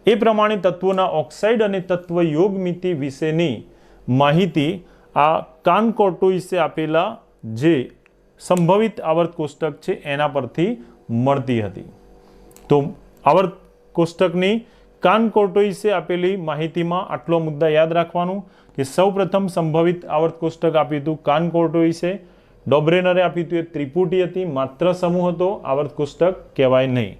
એ પ્રમાણે તત્વોના ઓક્સાઇડ અને તત્વ યોગમિતિ વિશેની માહિતી આ કાન-કોર્ટોઇસે આપેલા જે સંભવિત આવર્ત કોષ્ટક છે એના પરથી મળતી હતી. તો આવર્ત કોષ્ટકની કાન-કોર્ટોઇસે આપેલી માહિતીમાં આટલો મુદ્દા યાદ રાખવાનું કે સૌપ્રથમ સંભવિત આવર્ત કોષ્ટક આપ્યું હતું કાન-કોર્ટોઇસે, ડોબ્રેનરે આપ્યું હતું એ ત્રિપુટી હતી, માત્ર સમૂહ હતો, આવર્ત કોષ્ટક કહેવાય નહીં.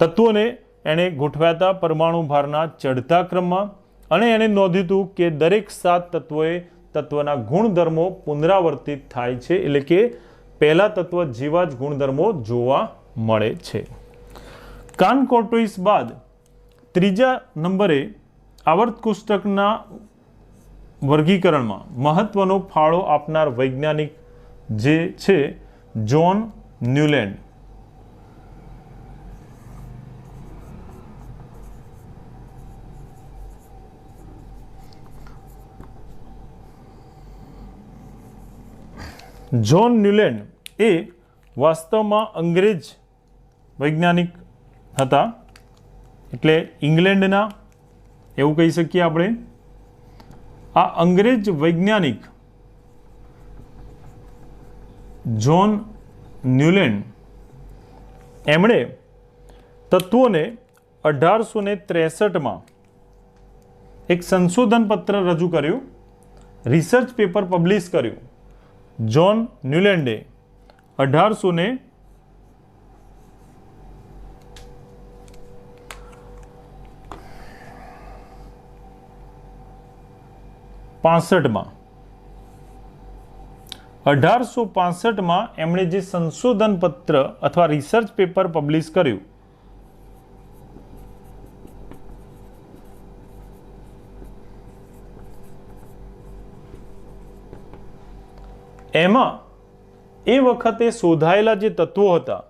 તત્વોને એણે ગોઠવ્યા હતા પરમાણુ ભારના ચડતા ક્રમમાં અને એણે નોંધ્યું હતું કે દરેક 7 તત્વોએ તત્વના ગુણધર્મો પુનરાવર્તિત થાય છે, એટલે કે પહેલા તત્વ જેવા જ ગુણધર્મો જોવા મળે છે. કાન-કોર્ટોઇસ બાદ ત્રીજા નંબરે આવર્ત કોષ્ટકના વર્ગીકરણમાં મહત્વનો ફાળો આપનાર વૈજ્ઞાનિક જે છે જ્હોન ન્યુલેન્ડ. જ્હોન ન્યુલેન્ડ એ વાસ્તવમાં અંગ્રેજ વૈજ્ઞાનિક હતા, એટલે ઇંગ્લેન્ડના એવું કહી શકીએ આપણે. આ અંગ્રેજ વૈજ્ઞાનિક જ્હોન ન્યુલેન્ડ એમણે તત્વોને 1863માં એક સંશોધન પત્ર રજૂ કર્યું, રિસર્ચ પેપર પબ્લિશ કર્યું. જ્હોન ન્યુલેન્ડે 1865માં એમણે જે સંશોધન પત્ર અથવા રિસર્ચ પેપર પબ્લિશ કર્યું એમાં એ વખતે શોધાયેલા જે તત્વો હતા,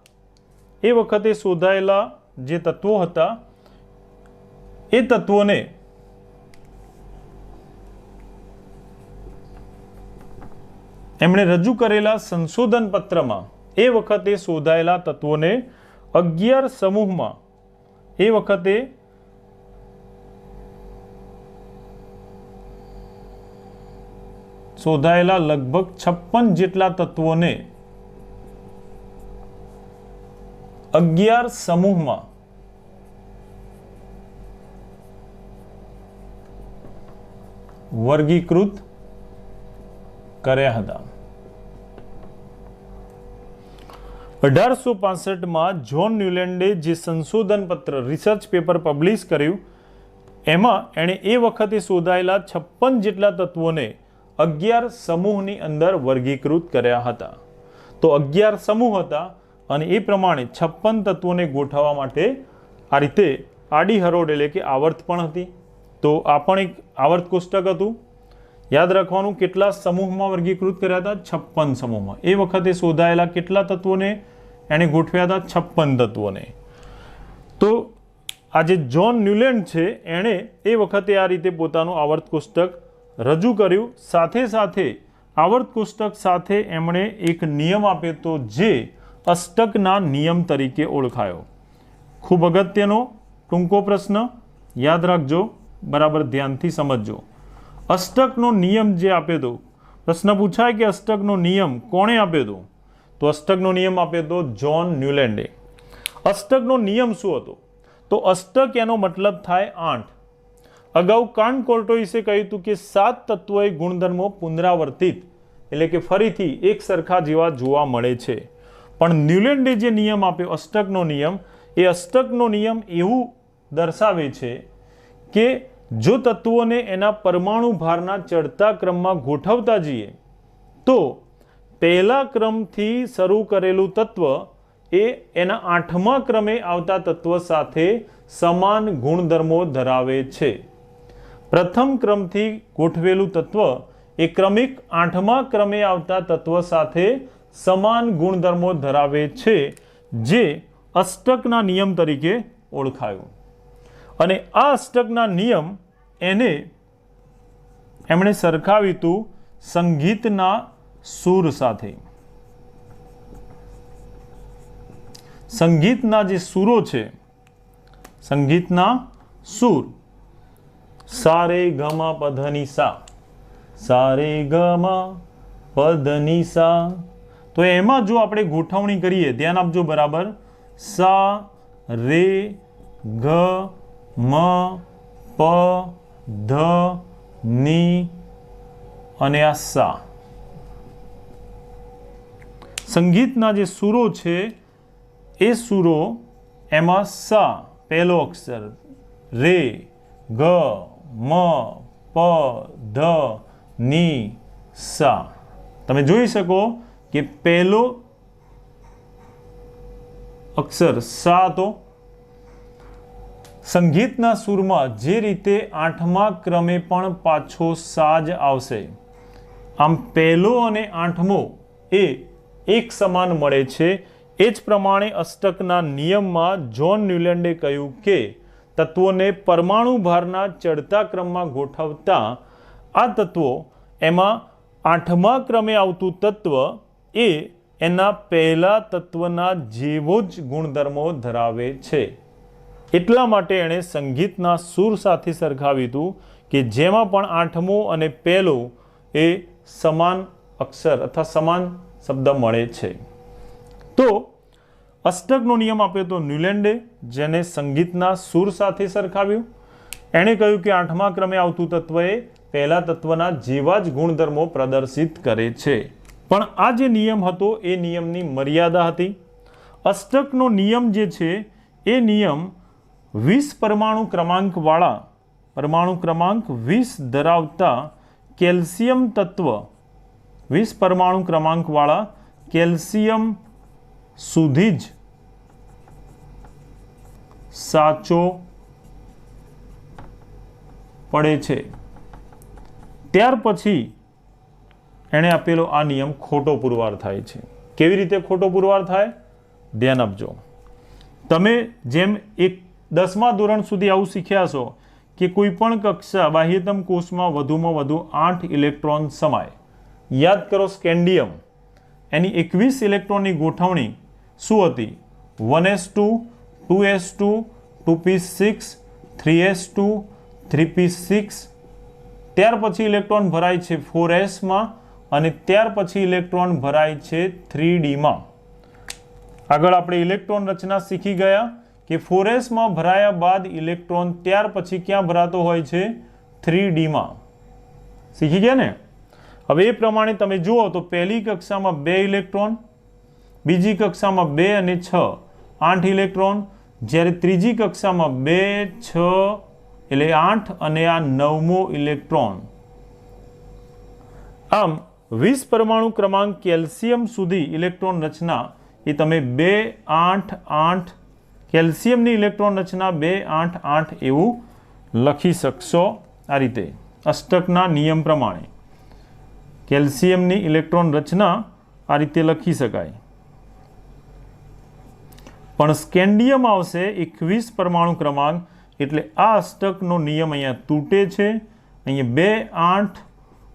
એ વખતે શોધાયેલા જે તત્વો હતા એ તત્વોને એમણે રજૂ કરેલા સંશોધન પત્રમાં એ વખતે શોધાયેલા તત્વોને 11 સમૂહમાં એ વખતે શોધાયેલા લગભગ 56 જેટલા તત્વોને 11 સમૂહમાં વર્ગીકૃત કર્યા હતા. 1865માં જ્હોન ન્યુલેન્ડે જે સંશોધન પત્ર રિસર્ચ પેપર પબ્લિશ કર્યું એમાં એણે એ વખતે શોધાયેલા 56 જેટલા તત્વોને 11 સમૂહની અંદર વર્ગીકૃત કર્યા હતા. તો 11 સમૂહ હતા અને એ પ્રમાણે 56 તત્વોને ગોઠવવા માટે આ રીતે આડી હરોળ એટલે કે આવર્ત પણ હતી. તો આ પણ એક આવર્ત કોષ્ટક હતું. યાદ રાખવાનું કેટલા સમૂહમાં વર્ગીકૃત કર્યા હતા? 56 સમૂહમાં. એ વખતે શોધાયેલા કેટલા તત્વોને એણે ગોઠવ્યા હતા? 56 તત્વોને. તો આ જે જ્હોન ન્યુલેન્ડ છે એણે એ વખતે આ રીતે પોતાનું આવર્ત કોષ્ટક રજૂ કર્યું. સાથે સાથે આવર્ત કોષ્ટક સાથે એમણે એક નિયમ આપ્યો હતો જે અષ્ટકના નિયમ તરીકે ઓળખાયો. ખૂબ અગત્યનો ટૂંકો પ્રશ્ન, યાદ રાખજો, બરાબર ધ્યાનથી સમજજો. અષ્ટકનો નિયમ જે આપ્યો હતો, પ્રશ્ન પૂછાય કે અષ્ટકનો નિયમ કોણે આપ્યો હતો? તો અષ્ટકનો નિયમ આપ્યો હતો જ્હોન ન્યુલેન્ડે. અષ્ટકનો નિયમ શું હતો? તો અષ્ટક એનો મતલબ થાય 8. અગાઉ કાન્ટ કોર્ટોઇસે કહ્યું હતું કે 7 તત્વોએ ગુણધર્મો પુનરાવર્તિત એટલે કે ફરીથી એક સરખા જેવા જોવા મળે છે. પણ ન્યુલેન્ડે જે નિયમ આપ્યો અષ્ટકનો નિયમ, એ અષ્ટકનો નિયમ એવું દર્શાવે છે કે જો તત્વોને એના પરમાણુ ભારના ચડતા ક્રમમાં ગોઠવતા જઈએ તો પહેલા ક્રમથી શરૂ કરેલું તત્વ એ એના 8મા ક્રમે આવતા તત્વ સાથે સમાન ગુણધર્મો ધરાવે છે. પ્રથમ ક્રમથી ગોઠવેલું તત્વ એ ક્રમિક 8મા ક્રમે આવતા તત્વ સાથે સમાન ગુણધર્મો ધરાવે છે, જે અષ્ટકના નિયમ તરીકે ઓળખાયું. અને આ અષ્ટકના નિયમ એને એમણે સરખાવ્યું હતું સંગીતના સૂર સાથે. સંગીતના જે સૂરો છે, સંગીતના સૂર, સા રે ગ મ પ ધ ની સા, સા રે ગ મ પ ધ ની સા. તો એમાં જો આપણે ગોઠવણી કરીએ, ધ્યાન આપજો બરાબર, સા રે ગ મ પ ધ ની અને આ સા. સંગીતના જે સૂરો છે એ સૂરો એમાં સા પહેલો અક્ષર, રે ગ મ પ ધ ની સા. તમે જોઈ શકો કે પહેલો અક્ષર સા હતો. સંગીતના સૂરમાં જે રીતે 8મા ક્રમે પણ પાછો સા જ આવશે, આમ પહેલો અને 8મો એ એક સમાન મળે છે. એ જ પ્રમાણે અષ્ટકના નિયમમાં જ્હોન ન્યુલેન્ડે કહ્યું કે તત્વોને પરમાણુ ભારના ચડતા ક્રમમાં ગોઠવતા આ તત્વો એમાં 8મા ક્રમે આવતું તત્વ એ એના પહેલા તત્વના જેવો જ ગુણધર્મો ધરાવે છે. એટલા માટે એણે સંગીતના સૂર સાથે સરખાવ્યું હતું કે જેમાં પણ 8મો અને પહેલો એ સમાન અક્ષર અથવા સમાન શબ્દ મળે છે. તો અષ્ટકનો નિયમ આપ્યો તો ન્યુલેન્ડે, જેને સંગીતના સૂર સાથે સરખાવ્યું. એણે કહ્યું કે 8મા ક્રમે આવતું તત્વ એ પહેલા તત્વના જેવા જ ગુણધર્મો પ્રદર્શિત કરે છે. પણ આ જે નિયમ હતો એ નિયમની મર્યાદા હતી. અષ્ટકનો નિયમ જે છે એ નિયમ 20 પરમાણુ ક્રમાંક 20 ધરાવતા કેલ્શિયમ તત્વ, 20 પરમાણુ ક્રમાંકવાળા કેલ્શિયમ સુધી જ સાચો પડે છે. ત્યાર પછી એણે આપેલો આ નિયમ ખોટો પુરવાર થાય છે. કેવી રીતે ખોટો પુરવાર થાય? ધ્યાન આપજો. તમે જેમ 10મા ધોરણ સુધી આવું શીખ્યા છો કે કોઈ પણ કક્ષા બાહ્યતમ કોષમાં વધુમાં વધુ 8 ઇલેક્ટ્રોન સમાય. યાદ કરો સ્કેન્ડિયમ, એની 21 ઇલેક્ટ્રોનની ગોઠવણી શું હતી? 1s2, 2s2, 2p6, 3s2, 3p6. ત્યાર પછી ઇલેક્ટ્રોન ભરાય છે 4sમાં અને ત્યાર પછી ઇલેક્ટ્રોન ભરાય છે 3dમાં. આગળ આપણે ઇલેક્ટ્રોન રચના શીખી ગયા કે 4sમાં ભરાયા બાદ ઇલેક્ટ્રોન ત્યાર પછી ક્યાં ભરાતો હોય છે? 3dમાં. શીખી ગયા ને? હવે એ પ્રમાણે તમે જુઓ તો પહેલી કક્ષામાં 2 ઇલેક્ટ્રોન, બીજી કક્ષામાં 2 અને 6 8 ઇલેક્ટ્રોન, જ્યારે ત્રીજી કક્ષામાં 2, 6 એટલે 8 અને આ 9મો ઇલેક્ટ્રોન. આમ 20 પરમાણુ ક્રમાંક કેલ્શિયમ સુધી ઇલેક્ટ્રોન રચના એ તમે 2, 8, 8 કેલ્શિયમની ઇલેક્ટ્રોન રચના 2, 8, 8 એવું લખી શકશો. આ રીતે અષ્ટકના નિયમ પ્રમાણે કેલ્શિયમની ઇલેક્ટ્રોન રચના આ રીતે લખી શકાય. પણ સ્કેન્ડિયમ આવશે 21 પરમાણુ ક્રમાંક, એટલે આ અષ્ટકનો નિયમ અહીંયા તૂટે છે. અહીંયા 2, 8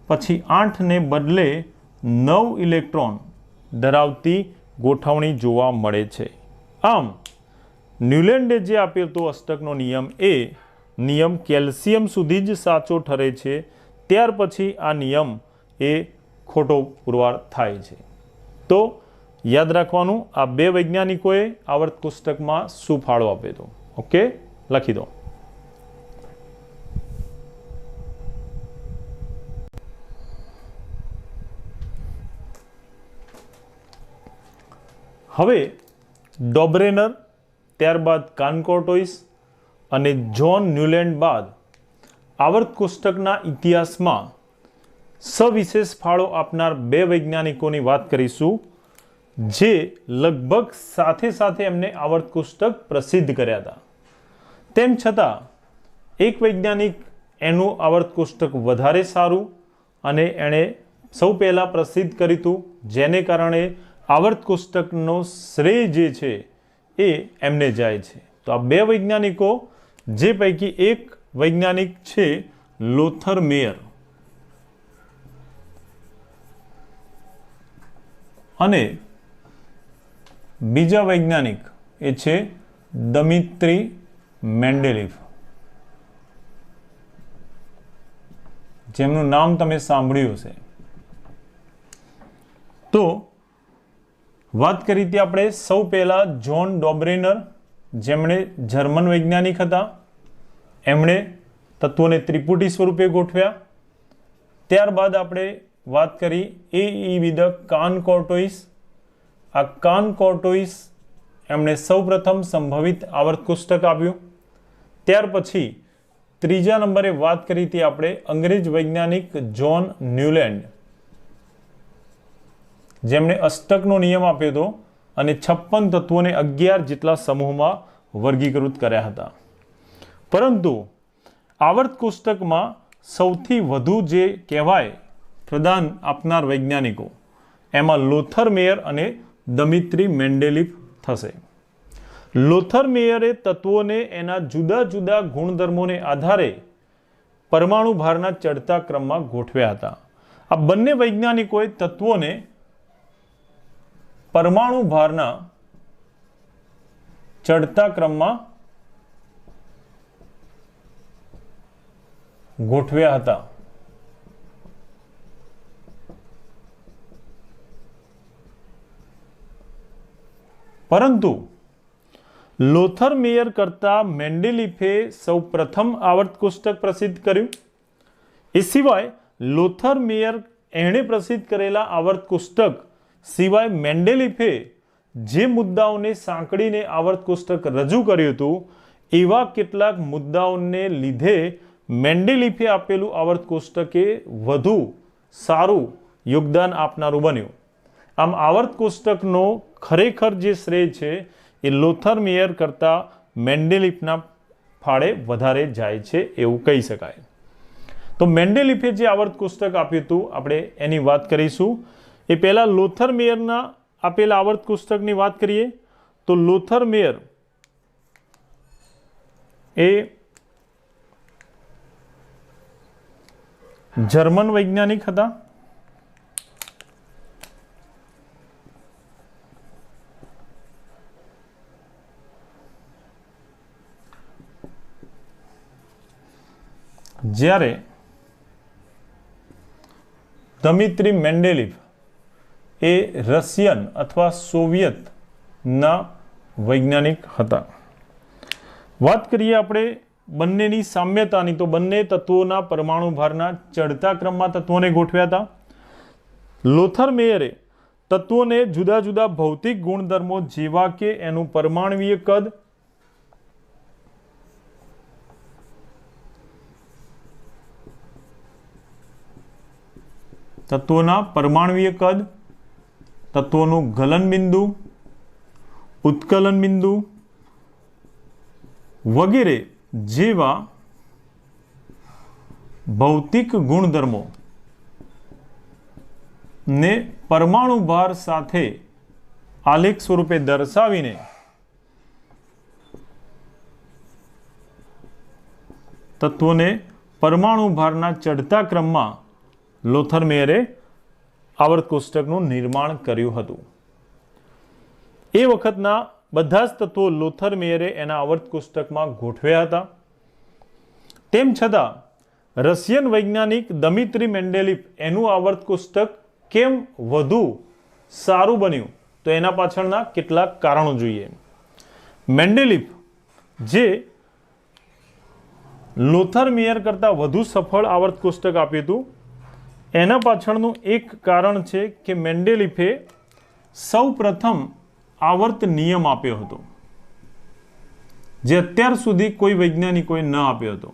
પછી 8 ને બદલે 9 ઇલેક્ટ્રોન ધરાવતી ગોઠવણી જોવા મળે છે. આમ ન્યુલેન્ડે જે આપ્યો હતો અષ્ટકનો નિયમ એ નિયમ કેલ્શિયમ સુધી જ સાચો ઠરે છે. ત્યાર પછી આ નિયમ એ ખોટો પુરવાર થાય છે. તો યાદ રાખવાનું, આ બે વૈજ્ઞાનિકોએ આવર્ત કોષ્ટકમાં શું ફાળો આપ્યો હતો. ઓકે, લખી દો. હવે ડોબ્રેનર, ત્યારબાદ કાનકોર્ટોઇસ અને જ્હોન ન્યુલેન્ડ બાદ આવર્ત કોષ્ટકના ઇતિહાસમાં સવિશેષ ફાળો આપનાર બે વૈજ્ઞાનિકોની વાત કરીશું, જે લગભગ સાથે સાથે એમને આવર્ત કોષ્ટક પ્રસિદ્ધ કર્યા હતા. તેમ છતાં એક વૈજ્ઞાનિક એનું આવર્ત કોષ્ટક વધારે સારું અને એણે સૌ પહેલાં પ્રસિદ્ધ કર્યું હતું, જેને કારણે આવર્ત કોષ્ટકનો શ્રેય જે છે એ એમને જાય છે. તો આ બે વૈજ્ઞાનિકો, જે પૈકી એક વૈજ્ઞાનિક છે લોથર મેયર અને બીજા વૈજ્ઞાનિક એ છે દમિત્રી મેન્ડેલિફ, જેમનું નામ તમે સાંભળ્યું હશે. તો વાત કરી હતી આપણે સૌ પહેલા જ્હોન ડોબ્રેનર, જેમણે જર્મન વૈજ્ઞાનિક હતા. એમણે તત્વોને ત્રિપુટી સ્વરૂપે ગોઠવ્યા. ત્યારબાદ આપણે વાત કરી એ.ઈ. કાનકોર્ટોઇસ. આ કાનકોર્ટોઇસ એમણે સૌપ્રથમ સંભવિત આવર્ત કોષ્ટક આપ્યું. ત્યાર પછી ત્રીજા નંબરે વાત કરી હતી આપણે અંગ્રેજ વૈજ્ઞાનિક જ્હોન ન્યુલેન્ડ, જેમણે અષ્ટકનો નિયમ આપ્યો હતો અને 56 તત્વોને 11 જેટલા સમૂહમાં વર્ગીકૃત કર્યા હતા. પરંતુ આવર્ત કોષ્ટકમાં સૌથી વધુ જે કહેવાય પ્રદાન આપનાર વૈજ્ઞાનિકો, એમાં લોથર મેયર અને દમિત્રી મેન્ડેલિફ થશે. લોથર મેયરે તત્વોને એના જુદા જુદા ગુણધર્મોને આધારે પરમાણુ ભારના ચડતા ક્રમમાં ગોઠવ્યા હતા. આ બંને વૈજ્ઞાનિકોએ તત્વોને પરમાણુ ભારના ચડતા ક્રમમાં ગોઠવ્યા હતા. પરંતુ લોથર મેયર કરતા મેન્ડેલિફે સૌ પ્રથમ આવર્ત કોષ્ટક પ્રસિદ્ધ કર્યું. એ સિવાય લોથર મેયર એણે પ્રસિદ્ધ કરેલા આવર્ત કોષ્ટક સિવાય મેન્ડેલિફે જે મુદ્દાઓને સાંકળીને આવર્ત કોષ્ટક રજૂ કર્યું હતું, એવા કેટલાક મુદ્દાઓને લીધે મેન્ડેલિફે આપેલું આવર્ત કોષ્ટકે વધુ સારું યોગદાન આપનારું બન્યું. આમ આવર્ત કોષ્ટકનો ખરેખર જે શ્રેય છે એ લોથર મેયર કરતાં મેન્ડેલિફના ફાળે વધારે જાય છે એવું કહી શકાય. તો મેન્ડેલિફે જે આવર્ત કોષ્ટક આપ્યું હતું આપણે એની વાત કરીશું. એ પહેલાં લોથર મેયરના આપેલા આવર્ત કોષ્ટકની વાત કરીએ તો લોથર મેયર એ જર્મન વૈજ્ઞાનિક હતા. જ્યારે દમિત્રી મેન્ડેલિફ એ રશિયન અથવા સોવિયતના વૈજ્ઞાનિક હતા. વાત કરીએ આપણે બંનેની સામ્યતાની તો બંને તત્વોના પરમાણુ ભારના ચડતા ક્રમમાં તત્વોને ગોઠવ્યા હતા. લોથર મેયરે તત્વોને જુદા જુદા ભૌતિક ગુણધર્મો જેવા કે એનું પરમાણુવીય કદ, તત્વોના પરમાણુવીય કદ, તત્વોનું ગલન બિંદુ, ઉત્કલન બિંદુ વગેરે જેવા ભૌતિક ગુણધર્મો ને પરમાણુ ભાર સાથે આલેખ સ્વરૂપે દર્શાવીને તત્વોને પરમાણુ ભારના ચડતા ક્રમમાં લોથર મેયરે આવર્ત કોષ્ટકનું નિર્માણ કર્યું હતું. એ વખતના બધા જ તત્વો લોથર મેયરે એના આવર્ત કોષ્ટકમાં ગોઠવ્યા હતા. તેમ છતાં રશિયન વૈજ્ઞાનિક દમિત્રી મેન્ડેલિફ એનું આવર્ત કોષ્ટક કેમ વધુ સારું બન્યું તો એના પાછળના કેટલાક કારણો જોઈએ. મેન્ડેલિફ જે લોથર મેયર કરતાં વધુ સફળ આવર્ત કોષ્ટક આપ્યું હતું એના પાછળનું એક કારણ છે કે મેન્ડેલિફે સૌ પ્રથમ આવર્ત નિયમ આપ્યો હતો જે અત્યાર સુધી કોઈ વૈજ્ઞાનિકોએ ન આપ્યો હતો.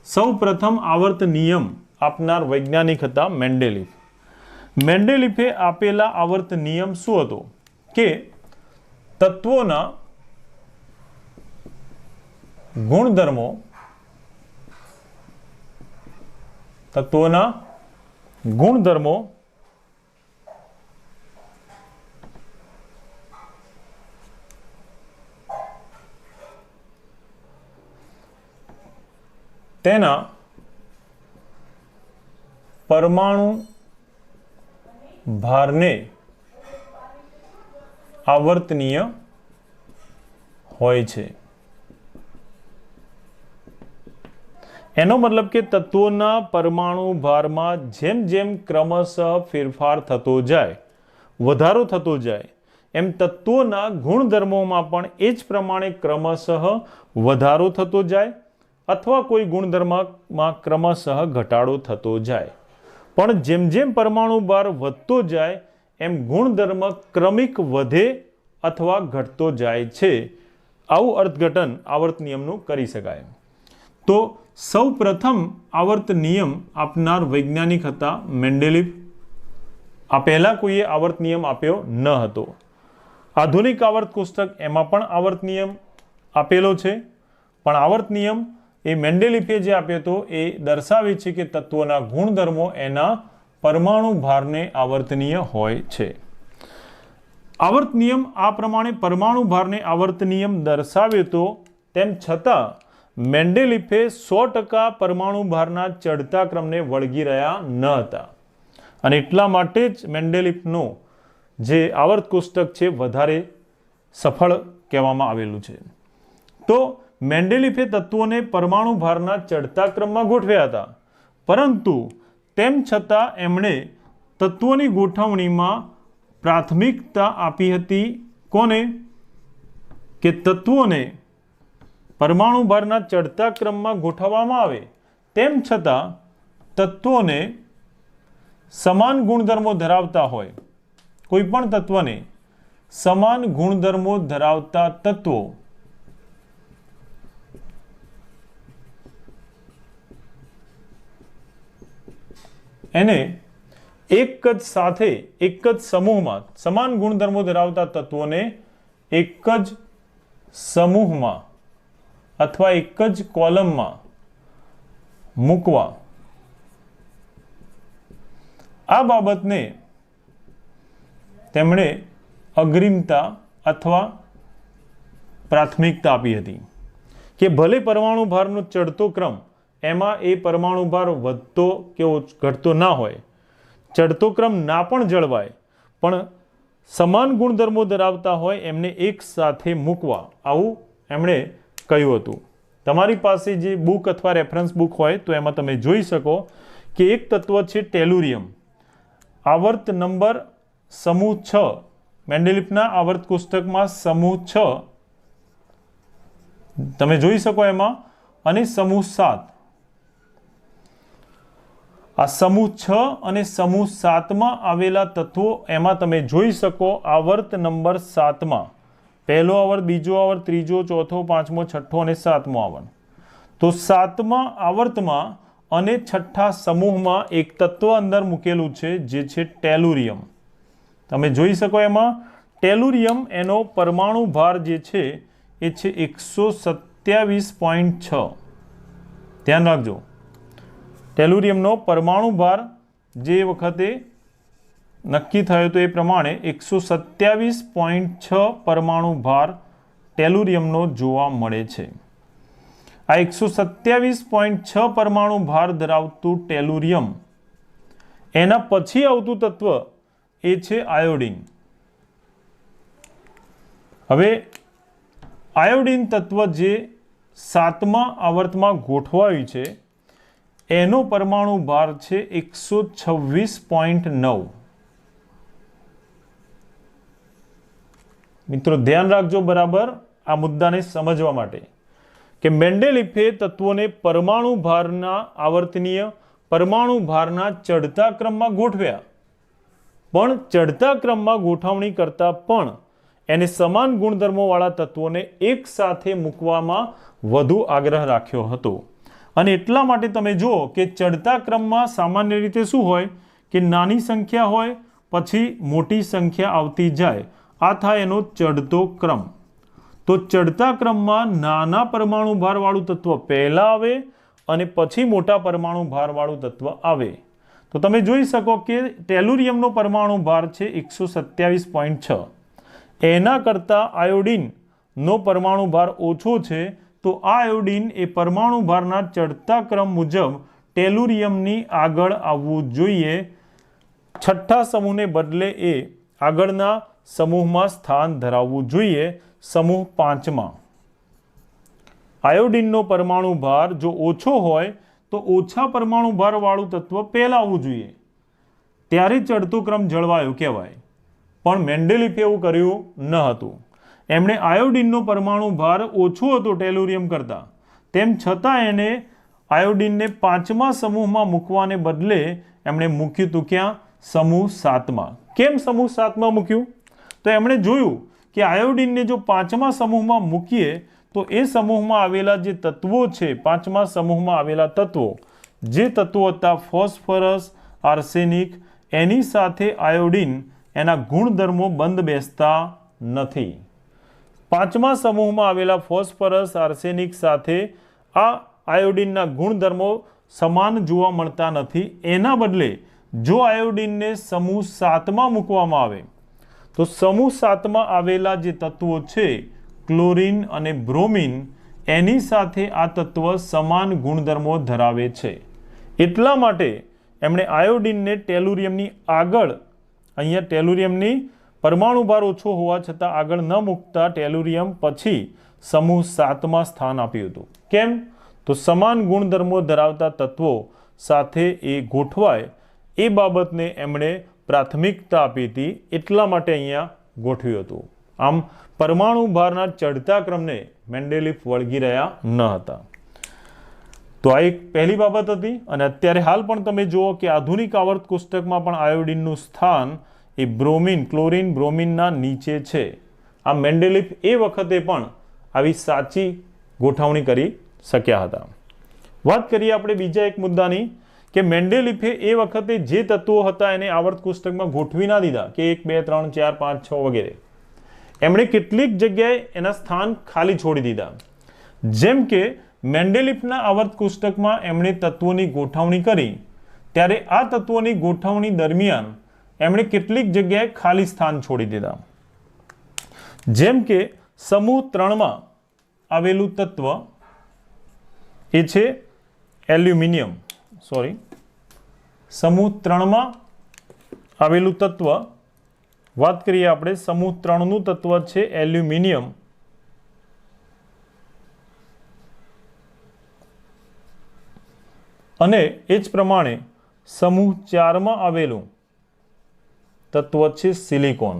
સૌ પ્રથમ આવર્ત નિયમ આપનાર વૈજ્ઞાનિક હતા મેન્ડેલિફ. મેન્ડેલિફે આપેલા આવર્ત નિયમ શું હતો કે તત્વોના ગુણધર્મો તેના પરમાણુ ભારને આવર્તનીય હોય છે. એનો મતલબ કે તત્વોના પરમાણુ ભારમાં જેમ જેમ ક્રમશઃ ફેરફાર થતો જાય, વધારો થતો જાય, એમ તત્વોના ગુણધર્મોમાં પણ એ જ પ્રમાણે ક્રમશઃ વધારો થતો જાય અથવા કોઈ ગુણધર્મમાં ક્રમશઃ ઘટાડો થતો જાય. પણ જેમ જેમ પરમાણુ ભાર વધતો જાય એમ ગુણધર્મ ક્રમિક વધે અથવા ઘટતો જાય છે. આવું અર્થઘટન આવર્ત નિયમનું કરી શકાય. તો સૌ પ્રથમ આવર્ત નિયમ આપનાર વૈજ્ઞાનિક હતા મેન્ડેલિફ. આ પહેલાં કોઈએ આવર્ત નિયમ આપ્યો ન હતો. આધુનિક આવર્ત કોષ્ટક એમાં પણ આવર્ત નિયમ આપેલો છે, પણ આવર્ત નિયમ એ મેન્ડેલિફે જે આપ્યો હતો એ દર્શાવે છે કે તત્વોના ગુણધર્મો એના પરમાણુ ભારને આવર્તનીય હોય છે. આવર્ત નિયમ આ પ્રમાણે પરમાણુ ભારને આવર્ત નિયમ દર્શાવ્યો હતો. તેમ છતાં મેન્ડેલિફે 100% પરમાણુ ભારના ચડતા ક્રમને વળગી રહ્યા ન હતા અને એટલા માટે જ મેન્ડેલિફનો જે આવર્ત કોષ્ટક છે વધારે સફળ કહેવામાં આવેલું છે. તો મેન્ડેલિફે તત્વોને પરમાણુ ભારના ચડતા ક્રમમાં ગોઠવ્યા હતા, પરંતુ તેમ છતાં એમણે તત્વોની ગોઠવણીમાં પ્રાથમિકતા આપી હતી. કોને? કે તત્વોને પરમાણુ ભારના ચડતા ક્રમમાં ગોઠવવામાં આવે, તેમ છતાં તત્વોને સમાન ગુણધર્મો ધરાવતા હોય, કોઈ પણ તત્વને સમાન ગુણધર્મો ધરાવતા તત્વો એને એક જ સાથે એક જ સમૂહમાં સમાન ગુણધર્મો ધરાવતા તત્વોને એક જ સમૂહમાં અથવા એક જ કોલમમાં મૂકવા આ બાબતને તેમણે અગ્રિમતા અથવા પ્રાથમિકતા આપી હતી કે ભલે પરમાણુ ભારનો ચડતો ક્રમ એમાં એ પરમાણુ ભાર વધતો કે ઘટતો ના હોય, ચડતો ક્રમ ના પણ જળવાય, પણ સમાન ગુણધર્મો ધરાવતા હોય એમને એક સાથે મૂકવા, આવું એમણે કહ્યું હતું. તમારી પાસે જે બુક અથવા રેફરન્સ બુક હોય તો એમાં તમે જોઈ શકો કે એક તત્વ છે ટેલુરિયમ, આવર્ત નંબર સમૂહ 6, મેન્ડેલિફના આવર્ત કોષ્ટકમાં સમૂહ 6 તમે જોઈ શકો એમાં, અને સમૂહ 7. આ સમૂહ 6 અને સમૂહ 7 માં આવેલા તત્વો એમાં તમે જોઈ શકો આવર્ત નંબર 7 માં પહેલો આવર્ત, બીજો આવર્ત, ત્રીજો, ચોથો, પાંચમો, છઠ્ઠો અને સાતમો આવર્ત. તો 7મા આવર્તમાં અને છઠ્ઠા સમૂહમાં એક તત્વ અંદર મૂકેલું છે જે છે ટેલુરિયમ. તમે જોઈ શકો એમાં ટેલુરિયમ, એનો પરમાણુ ભાર જે છે એ છે 127.6. ધ્યાન રાખજો, ટેલુરિયમનો પરમાણુ ભાર જે વખતે નક્કી થયો તો એ પ્રમાણે 127.6 પરમાણુ ભાર ટેલુરિયમનો જોવા મળે છે. આ 127.6 પરમાણુ ભાર ધરાવતું ટેલુરિયમ, એના પછી આવતું તત્વ એ છે આયોડિન. હવે આયોડિન તત્વ જે 7મા આવર્તમાં ગોઠવાયું છે એનો પરમાણુ ભાર છે 126.9. મિત્રો ધ્યાન રાખજો બરાબર આ મુદ્દાને સમજવા માટે કે મેન્ડેલિફે તત્વોને પરમાણુ ભારના આવર્તનીય પરમાણુ ભારના ચડતા ક્રમમાં ગોઠવ્યા, પણ ચડતા ક્રમમાં ગોઠવણી કરતાં પણ એને સમાન ગુણધર્મોવાળા તત્વોને એક સાથે મૂકવામાં વધુ આગ્રહ રાખ્યો હતો. અને એટલા માટે તમે જુઓ કે ચડતા ક્રમમાં સામાન્ય રીતે શું હોય કે નાની સંખ્યા હોય પછી મોટી સંખ્યા આવતી જાય, આ થાય એનો ચડતો ક્રમ. તો ચડતા ક્રમમાં નાના પરમાણુ ભારવાળું તત્વ પહેલા આવે અને પછી મોટા પરમાણુ ભારવાળું તત્વ આવે. તો તમે જોઈ શકો કે ટેલુરિયમનો પરમાણુ ભાર છે 127.6. એના કરતાં આયોડિનનો પરમાણુ ભાર ઓછો છે. તો આ આયોડિન એ પરમાણુ ભારના ચડતા ક્રમ મુજબ ટેલુરિયમની આગળ આવવું જોઈએ. છઠ્ઠા સમૂહને બદલે એ આગળના સમૂહમાં સ્થાન ધરાવવું જોઈએ, સમૂહ 5માં. આયોડિનનો પરમાણુ ભાર જો ઓછો હોય તો ઓછા પરમાણુ ભારવાળું તત્વ પહેલા આવવું જોઈએ, ત્યારે ચડતો ક્રમ જળવાયો કહેવાય. પણ મેન્ડેલિફે એવું કર્યું ન હતું. એમણે આયોડિનનો પરમાણુ ભાર ઓછો હતો ટેલુરિયમ કરતાં, તેમ છતાં એને આયોડિનને 5મા સમૂહમાં મૂકવાને બદલે એમણે મૂક્યું હતું ક્યાં? સમૂહ 7માં. કેમ સમૂહ 7માં મૂક્યું? તો એમણે જોયું કે આયોડિનને જો 5મા સમૂહમાં મૂકીએ તો એ સમૂહમાં આવેલા જે તત્વો છે, 5મા સમૂહમાં આવેલા તત્વો, જે તત્વો હતા ફોસ્ફરસ, આર્સેનિક, એની સાથે આયોડિન એના ગુણધર્મો બંધ બેસતા નથી. 5મા સમૂહમાં આવેલા ફોસ્ફરસ, આર્સેનિક સાથે આ આયોડિનના ગુણધર્મો સમાન જોવા મળતા નથી. એના બદલે જો આયોડિનને સમૂહ 7માં મૂકવામાં આવે તો સમૂહ 7માં આવેલા જે તત્વો છે ક્લોરિન અને બ્રોમિન, એની સાથે આ તત્વ સમાન ગુણધર્મો ધરાવે છે. એટલા માટે એમણે આયોડિનને ટેલુરિયમની આગળ, અહીંયા ટેલુરિયમની પરમાણુ ભાર ઓછો હોવા છતાં આગળ ન મૂકતા ટેલુરિયમ પછી સમૂહ 7માં સ્થાન આપ્યું હતું. કેમ? તો સમાન ગુણધર્મો ધરાવતા તત્વો સાથે એ ગોઠવાય એ બાબતને એમણે પ્રાથમિકતા આપી હતી, એટલા માટે અહીંયા ગોઠવ્યું હતું. આમ પરમાણુ ભારના ચડતા ક્રમને મેન્ડેલિફ વળગી રહ્યા ન હતા. તો આ એક પહેલી બાબત હતી. અને અત્યારે હાલ પણ તમે જુઓ કે આધુનિક આવર્ત કોષ્ટકમાં પણ આયોડિનનું સ્થાન એ બ્રોમિન, ક્લોરિન, બ્રોમિનના નીચે છે. આ મેન્ડેલિફ એ વખતે પણ આવી સાચી ગોઠવણી કરી શક્યા હતા. વાત કરીએ આપણે બીજા એક મુદ્દાની કે મેન્ડેલિફે એ વખતે જે તત્વો હતા એને આવર્ત કોષ્ટકમાં ગોઠવી ના દીધા કે 1, 2, 3, 4, 5, 6 વગેરે. એમણે કેટલીક જગ્યાએ એના સ્થાન ખાલી છોડી દીધા. જેમ કે મેન્ડેલિફના આવર્ત કોષ્ટકમાં એમણે તત્વોની ગોઠવણી કરી ત્યારે આ તત્વોની ગોઠવણી દરમિયાન એમણે કેટલીક જગ્યાએ ખાલી સ્થાન છોડી દીધા. જેમ કે સમૂહ 3માં આવેલું તત્વ એ છે એલ્યુમિનિયમ. સમૂહ 3માં આવેલું તત્વ, વાત કરીએ આપણે, સમૂહ 3નું તત્વ છે એલ્યુમિનિયમ. અને એ જ પ્રમાણે સમૂહ 4માં આવેલું તત્વ છે સિલિકોન.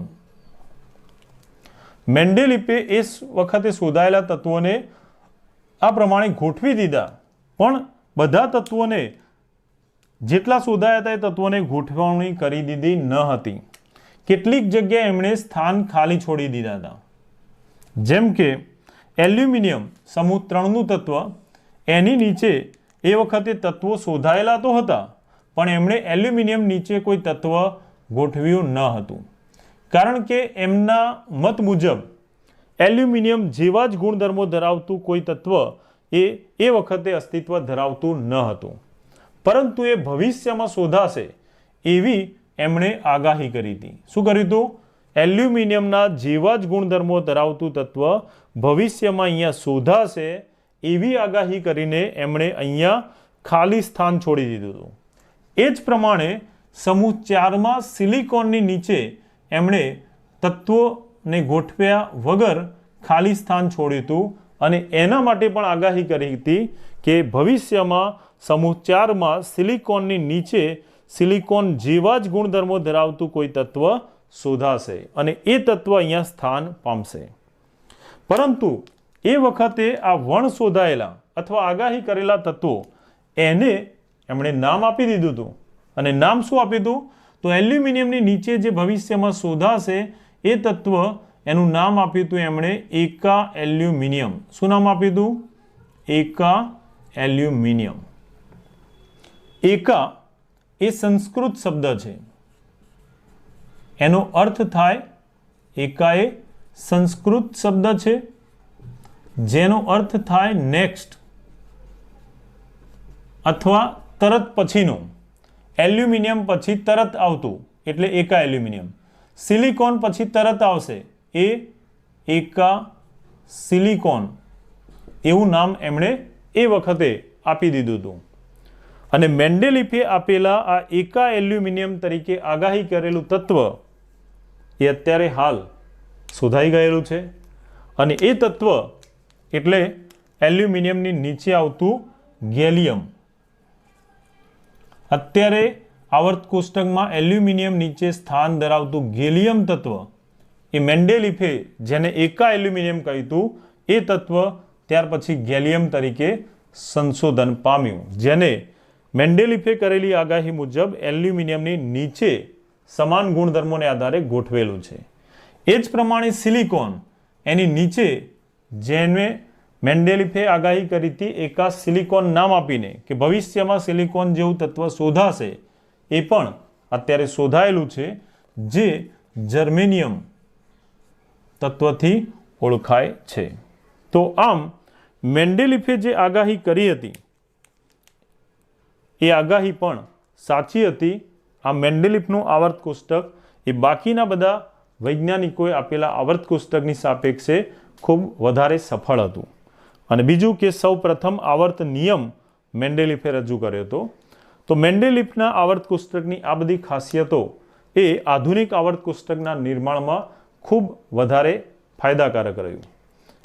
મેન્ડેલિફે એ વખતે શોધાયેલા તત્વોને આ પ્રમાણે ગોઠવી દીધા, પણ બધા તત્વોને જેટલા શોધાયા હતા એ તત્વોને ગોઠવણી કરી દીધી ન હતી. કેટલીક જગ્યાએ એમણે સ્થાન ખાલી છોડી દીધા હતા. જેમ કે એલ્યુમિનિયમ સમૂહ 3નું તત્વ, એની નીચે એ વખતે તત્વો શોધાયેલા તો હતા, પણ એમણે એલ્યુમિનિયમ નીચે કોઈ તત્વ ગોઠવ્યું ન હતું. કારણ કે એમના મત મુજબ એલ્યુમિનિયમ જેવા જ ગુણધર્મો ધરાવતું કોઈ તત્વ એ વખતે અસ્તિત્વ ધરાવતું ન હતું, પરંતુ એ ભવિષ્યમાં શોધાશે એવી એમણે આગાહી કરી હતી. શું કર્યું હતું? એલ્યુમિનિયમના જેવા જ ગુણધર્મો ધરાવતું તત્વ ભવિષ્યમાં અહીંયા શોધાશે એવી આગાહી કરીને એમણે અહીંયા ખાલી સ્થાન છોડી દીધું હતું. એ જ પ્રમાણે સમૂહ 4માં સિલિકોનની નીચે એમણે તત્વોને ગોઠવ્યા વગર ખાલી સ્થાન છોડ્યું હતું અને એના માટે પણ આગાહી કરી હતી કે ભવિષ્યમાં સમૂહ 4માં સિલિકોનની નીચે સિલિકોન જેવા જ ગુણધર્મો ધરાવતું કોઈ તત્વ શોધાશે અને એ તત્વ અહીંયા સ્થાન પામશે. પરંતુ એ વખતે આ વણ શોધાયેલા અથવા આગાહી કરેલા તત્વો એને એમણે નામ આપી દીધું હતું. અને નામ શું આપ્યું હતું? તો એલ્યુમિનિયમની નીચે જે ભવિષ્યમાં શોધાશે એ તત્વ, એનું નામ આપ્યું હતું એમણે એકા એલ્યુમિનિયમ. શું નામ આપ્યું હતું? એકા એલ્યુમિનિયમ. એકા એ સંસ્કૃત શબ્દ છે. એનો અર્થ થાય, એકા એ સંસ્કૃત શબ્દ છે જેનો અર્થ થાય નેક્સ્ટ અથવા તરત પછીનો. એલ્યુમિનિયમ પછી તરત આવતું એટલે એકા એલ્યુમિનિયમ. સિલિકોન પછી તરત આવશે એ એકા સિલિકોન, એવું નામ એમણે એ વખતે આપી દીધું હતું. અને મેન્ડેલિફે આપેલા આ એકા એલ્યુમિનિયમ તરીકે આગાહી કરેલું તત્વ એ અત્યારે હાલ શોધાઈ ગયેલું છે. અને એ તત્વ એટલે એલ્યુમિનિયમની નીચે આવતું ગેલિયમ. અત્યારે આવર્ત કોષ્ટકમાં એલ્યુમિનિયમ નીચે સ્થાન ધરાવતું ગેલિયમ તત્વ એ મેન્ડેલિફે જેને એકા એલ્યુમિનિયમ કહ્યું હતું એ તત્વ ત્યાર પછી ગેલિયમ તરીકે સંશોધન પામ્યું, જેને મેન્ડેલિફે કરેલી આગાહી મુજબ એલ્યુમિનિયમની નીચે સમાન ગુણધર્મોને આધારે ગોઠવેલું છે. એ જ પ્રમાણે સિલિકોન એની નીચે જેને મેન્ડેલિફે આગાહી કરી હતી એકા સિલિકોન નામ આપીને કે ભવિષ્યમાં સિલિકોન જેવું તત્વ શોધાશે, એ પણ અત્યારે શોધાયેલું છે જે જર્મેનિયમ તત્વથી ઓળખાય છે. તો આમ મેન્ડેલિફે જે આગાહી કરી હતી એ આગાહી પણ સાચી હતી. આ મેન્ડેલિફનું આવર્ત કોષ્ટક એ બાકીના બધા વૈજ્ઞાનિકોએ આપેલા આવર્ત કોષ્ટકની સાપેક્ષે ખૂબ વધારે સફળ હતું. અને બીજું કે સૌ પ્રથમ આવર્ત નિયમ મેન્ડેલિફે રજૂ કર્યો હતો. તો મેન્ડેલિફના આવર્ત કોષ્ટકની આ બધી ખાસિયતો એ આધુનિક આવર્ત કોષ્ટકના નિર્માણમાં ખૂબ વધારે ફાયદાકારક રહ્યું.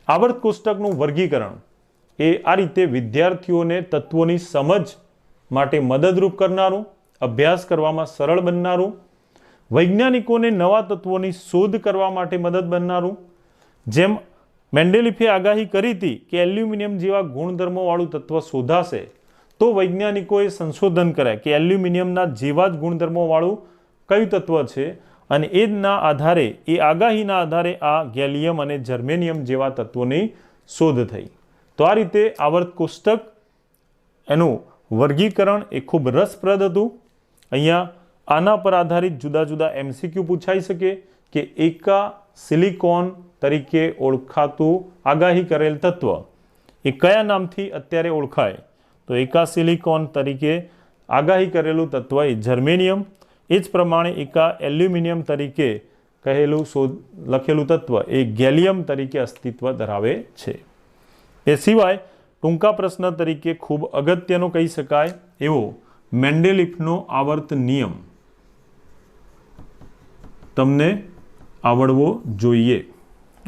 આવર્ત કોષ્ટકનું વર્ગીકરણ એ આ રીતે વિદ્યાર્થીઓને તત્વોની સમજ માટે મદદરૂપ કરનારું, અભ્યાસ કરવામાં સરળ બનનારું, વૈજ્ઞાનિકોને નવા તત્વોની શોધ કરવા માટે મદદ બનનારું. જેમ મેન્ડેલિફે આગાહી કરી હતી કે એલ્યુમિનિયમ જેવા ગુણધર્મોવાળું તત્વ શોધાશે, તો વૈજ્ઞાનિકોએ સંશોધન કર્યા કે એલ્યુમિનિયમના જેવા જ ગુણધર્મોવાળું કયું તત્વ છે, અને એના આધારે, એ આગાહીના આધારે આ ગેલિયમ અને જર્મેનિયમ જેવા તત્વોની શોધ થઈ. તો આ રીતે આવર્ત કોષ્ટક એનું વર્ગીકરણ એ ખૂબ રસપ્રદ હતું. અહીંયા આના પર આધારિત જુદા જુદા MCQ પૂછાઈ શકે કે એકા સિલિકોન તરીકે ઓળખાતું આગાહી કરેલ તત્વ એ કયા નામથી અત્યારે ઓળખાય? તો એકા સિલિકોન તરીકે આગાહી કરેલું તત્વ એ જર્મેનિયમ, એ જ પ્રમાણે એકા એલ્યુમિનિયમ તરીકે કહેલું લખેલું તત્વ એ ગેલિયમ તરીકે અસ્તિત્વ ધરાવે છે. એ સિવાય ટૂંકા પ્રશ્ન તરીકે ખૂબ અગત્યનો કહી શકાય એવો મેન્ડેલિફનો આવર્ત નિયમ તમને આવડવો જોઈએ.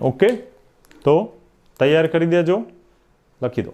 ઓકે, તો તૈયાર કરી દેજો, લખી દો.